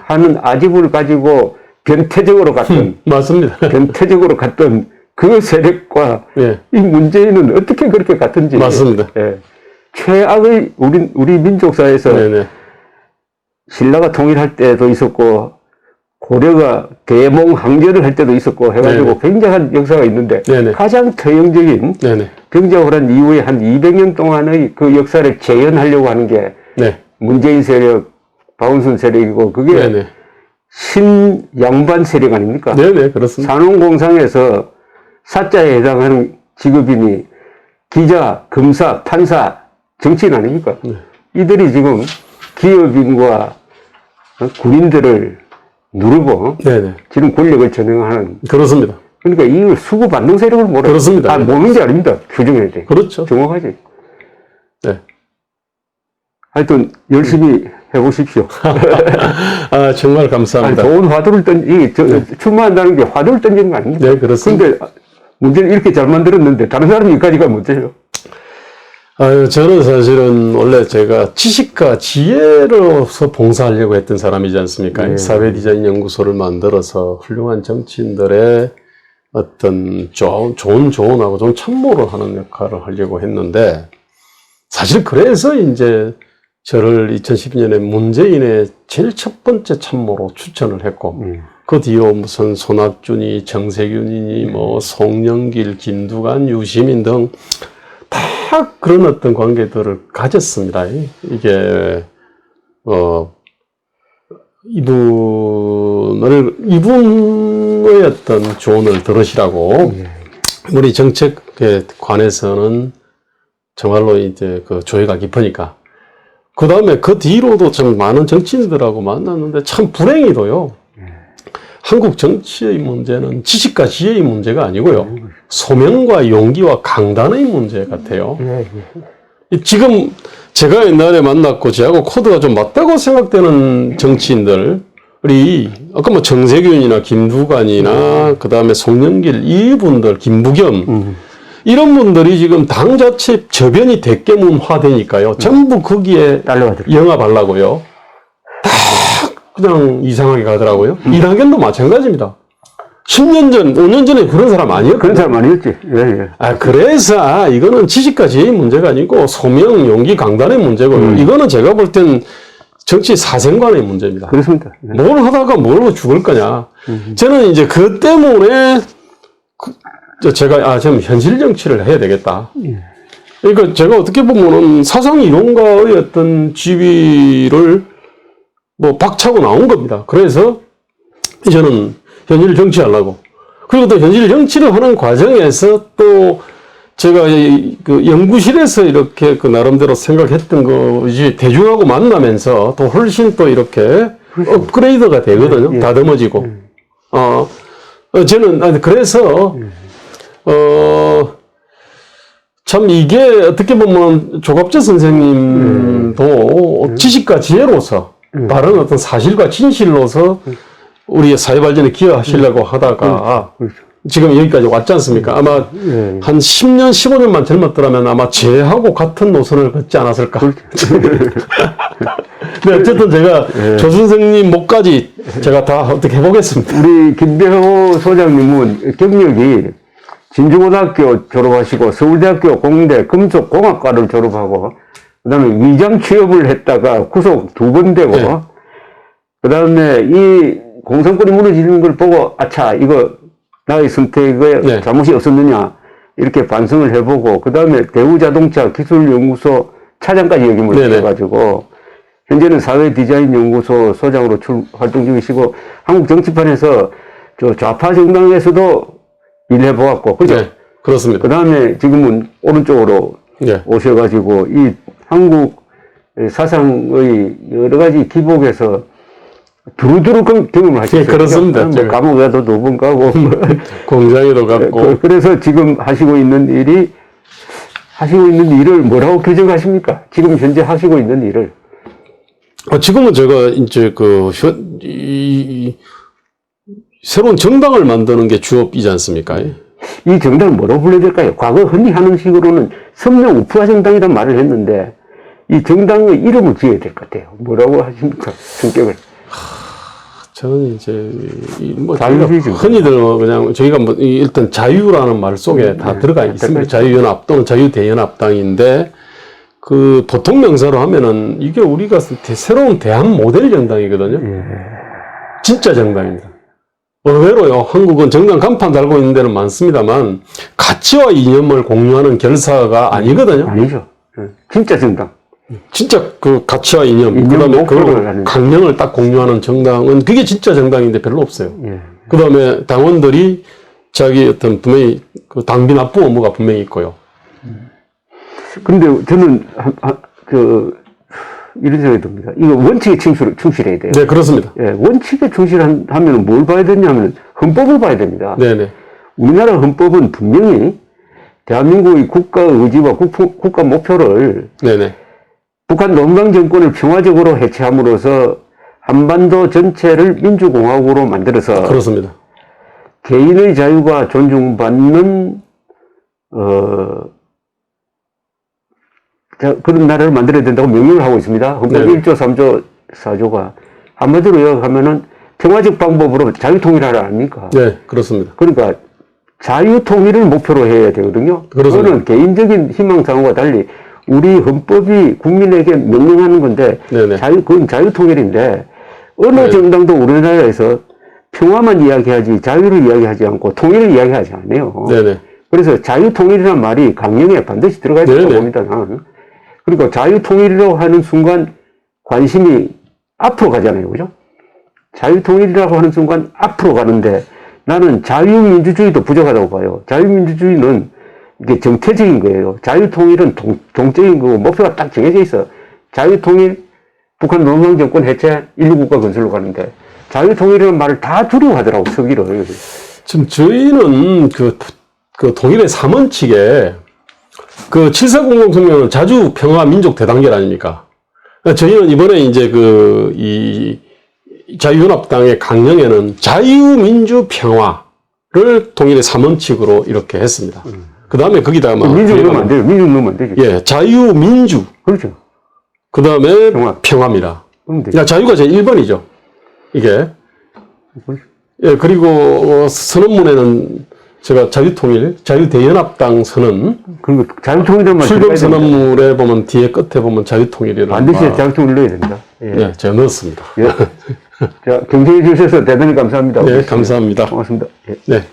하는 아집을 가지고 변태적으로 갔던, 맞습니다. 변태적으로 갔던 그 세력과 이 문재인은 어떻게 그렇게 같은지. 맞습니다. 최악의 우리 민족사에서 신라가 통일할 때도 있었고, 고려가 계몽항전을 할 때도 있었고 해가지고 굉장한 역사가 있는데, 가장 토형적인 병자호란 이후에 한 200년 동안의 그 역사를 재현하려고 하는 게 문재인 세력, 박원순 세력이고, 그게 신양반 세력 아닙니까? 그렇습니다. 산업공상에서 사자에 해당하는 직업인이 기자, 검사, 판사, 정치인 아닙니까? 이들이 지금 기업인과 군인들을 누르고 지금 권력을 전행하는. 그렇습니다. 그러니까 이걸 수구 반동 세력을 모르. 그렇습니다. 모르는 게 아닙니다. 규정해야 돼. 그렇죠. 정확하지. 하여튼 열심히 해보십시오. 정말 감사합니다. 좋은 화두를 출마한다는 게 화두를 던지는 거 아닙니까? 그렇습니다. 근데 문제는 이렇게 잘 만들었는데 다른 사람이 여기까지가 문제예요. 아유, 저는 사실은 원래 제가 지식과 지혜로서 봉사하려고 했던 사람이지 않습니까? 네. 사회 디자인 연구소를 만들어서 훌륭한 정치인들의 어떤 좋은 조언하고 좀 참모를 하는 역할을 하려고 했는데, 사실 그래서 이제 저를 2012년에 문재인의 제일 첫 번째 참모로 추천을 했고, 그 뒤로 무슨 손학준이, 정세균이니, 뭐, 송영길, 김두관, 유시민 등 다 그런 어떤 관계들을 가졌습니다. 이게, 이분의 어떤 조언을 들으시라고, 우리 정책에 관해서는 정말로 이제 그 조예가 깊으니까. 그 다음에 그 뒤로도 참 많은 정치인들하고 만났는데 참 불행히도요. 한국 정치의 문제는 지식과 지혜의 문제가 아니고요. 소명과 용기와 강단의 문제 같아요. 지금 제가 옛날에 만났고 저하고 코드가 좀 맞다고 생각되는 정치인들, 우리 아까 뭐 정세균이나 김두관이나 그 다음에 송영길 이분들, 김부겸 이런 분들이 지금 당 자체 저변이 대깨문화되니까요. 전부 거기에 영합하려고요. 다 그냥 이상하게 가더라고요. 이낙연도 마찬가지입니다. 10년 전, 5년 전에 그런 사람 아니었거든요. 그런 사람 아니었지. 예. 그래서 이거는 지식과 지혜의 문제가 아니고 소명, 용기, 강단의 문제고요. 이거는 제가 볼 땐 정치 사생관의 문제입니다. 그렇습니다. 뭘 하다가 뭘로 죽을 거냐. 저는 이제 그 때문에 제가 좀 현실 정치를 해야 되겠다. 그러니까 제가 어떻게 보면은 사상 이론가의 어떤 지위를 뭐 박차고 나온 겁니다. 그래서 저는 현실 정치하려고. 그리고 또 현실 정치를 하는 과정에서 또 제가 그 연구실에서 이렇게 그 나름대로 생각했던 것이 대중하고 만나면서 또 훨씬 또 이렇게 업그레이드가 되거든요. 다듬어지고. 저는 그래서 참 이게 어떻게 보면 조갑재 선생님도 지식과 지혜로서 다른 어떤 사실과 진실로서 우리의 사회 발전에 기여하시려고 하다가 지금 여기까지 왔지 않습니까? 아마 한 10년, 15년만 젊었더라면 아마 쟤하고 같은 노선을 걷지 않았을까. 네, 어쨌든 제가 조 선생님 목까지 제가 다 어떻게 해보겠습니다. 우리 김대호 소장님은 경력이 진주고등학교 졸업하시고 서울대학교 공대 금속공학과를 졸업하고 그다음에 위장 취업을 했다가 구속 2번 되고 그다음에 이 공산권이 무너지는 걸 보고 아차 이거 나의 선택에 잘못이 없었느냐 이렇게 반성을 해보고 그다음에 대우자동차 기술연구소 차장까지 역임을 해가지고 현재는 사회디자인연구소 소장으로 활동 중이시고 한국 정치판에서 저 좌파 정당에서도 일해보았고 그죠? 네, 그렇습니다. 그다음에 지금은 오른쪽으로 오셔가지고 이 한국 사상의 여러 가지 기복에서 두루두루 경험을 하셨어요. 그렇습니다. 뭐 감옥에도 2번 가고 공장에도 갔고 그래서 지금 하시고 있는 일을 뭐라고 규정하십니까? 지금 현재 하시고 있는 일을 지금은 제가 이제 새로운 정당을 만드는 게 주업이지 않습니까? 이 정당을 뭐라고 불러야 될까요? 과거 흔히 하는 식으로는 선명 우프화 정당이란 말을 했는데 이 정당의 이름을 지어야 될 것 같아요. 뭐라고 하십니까? 성격을. 저는 이제 뭐 자유주의죠. 흔히들 뭐 그냥 저희가 뭐 일단 자유라는 말 속에 다 들어가 있습니다. 자유연합 또는 자유대연합당인데 그 보통 명사로 하면은 이게 우리가 새로운 대한 모델 정당이거든요. 진짜 정당입니다. 의외로요, 한국은 정당 간판 달고 있는 데는 많습니다만 가치와 이념을 공유하는 결사가 아니거든요. 아니죠. 진짜 정당. 진짜 그 가치와 이념, 그다음에 그 강령을 딱 공유하는 정당은 그게 진짜 정당인데 별로 없어요. 그다음에 당원들이 자기 어떤 분명히 그 당비 납부 업무가 분명히 있고요. 근데 저는 이런 생각이 듭니다. 이거 원칙에 충실해야 돼요. 네, 그렇습니다. 원칙에 충실하면 뭘 봐야 되냐면 헌법을 봐야 됩니다. 네네. 우리나라 헌법은 분명히 대한민국의 국가 의지와 국가 목표를 네네. 북한 농강 정권을 평화적으로 해체함으로써 한반도 전체를 민주공화국으로 만들어서 그렇습니다. 개인의 자유가 존중받는 그런 나라를 만들어야 된다고 명령을 하고 있습니다. 헌법 네네. 1조, 3조, 4조가. 한마디로 요약하면은 평화적 방법으로 자유통일하라 아닙니까? 네, 그렇습니다. 그러니까 자유통일을 목표로 해야 되거든요. 그렇습니다. 그거는 개인적인 희망사항과 달리 우리 헌법이 국민에게 명령하는 건데 네네. 그건 자유통일인데 어느 네. 정당도 우리나라에서 평화만 이야기하지 자유를 이야기하지 않고 통일을 이야기하지 않아요. 네네. 그래서 자유통일이라는 말이 강령에 반드시 들어가야 된다고 네네. 봅니다. 나는. 그러니까 자유통일이라고 하는 순간 관심이 앞으로 가잖아요. 그죠? 자유통일이라고 하는 순간 앞으로 가는데 나는 자유민주주의도 부족하다고 봐요. 자유민주주의는 이게 정태적인 거예요. 자유통일은 동적인 거고 목표가 딱 정해져 있어. 자유통일, 북한 노무현 해체, 인류국가 건설로 가는데 자유통일이라는 말을 다 두려워 하더라고, 서기를. 지금 저희는 그 통일의 3원칙에 그 7.4공동 성명은 자주 평화 민족 대단결 아닙니까? 그러니까 저희는 이번에 이제 이 자유연합당의 강령에는 자유민주 평화를 통일의 3원칙으로 이렇게 했습니다. 그 다음에 거기다가 막. 민주 넣으면 안 돼요. 민주 넣으면 안 되죠. 예, 자유민주. 그렇죠. 그 다음에 평화. 평화입니다. 그러면 되죠. 그러니까 자유가 제 1번이죠. 이게. 예, 그리고 선언문에는 제가 자유통일, 자유대연합당 선언, 그리고 자유통일이란 말 출범 들어가야 됩니다. 선언문에 보면 뒤에 끝에 보면 자유통일이라는 반드시 말. 자유통일 넣어야 됩니다. 예. 예, 제가 넣었습니다. 예. 자, 경청해 주셔서 대단히 감사합니다. 네, 감사합니다. 고맙습니다. 예. 네.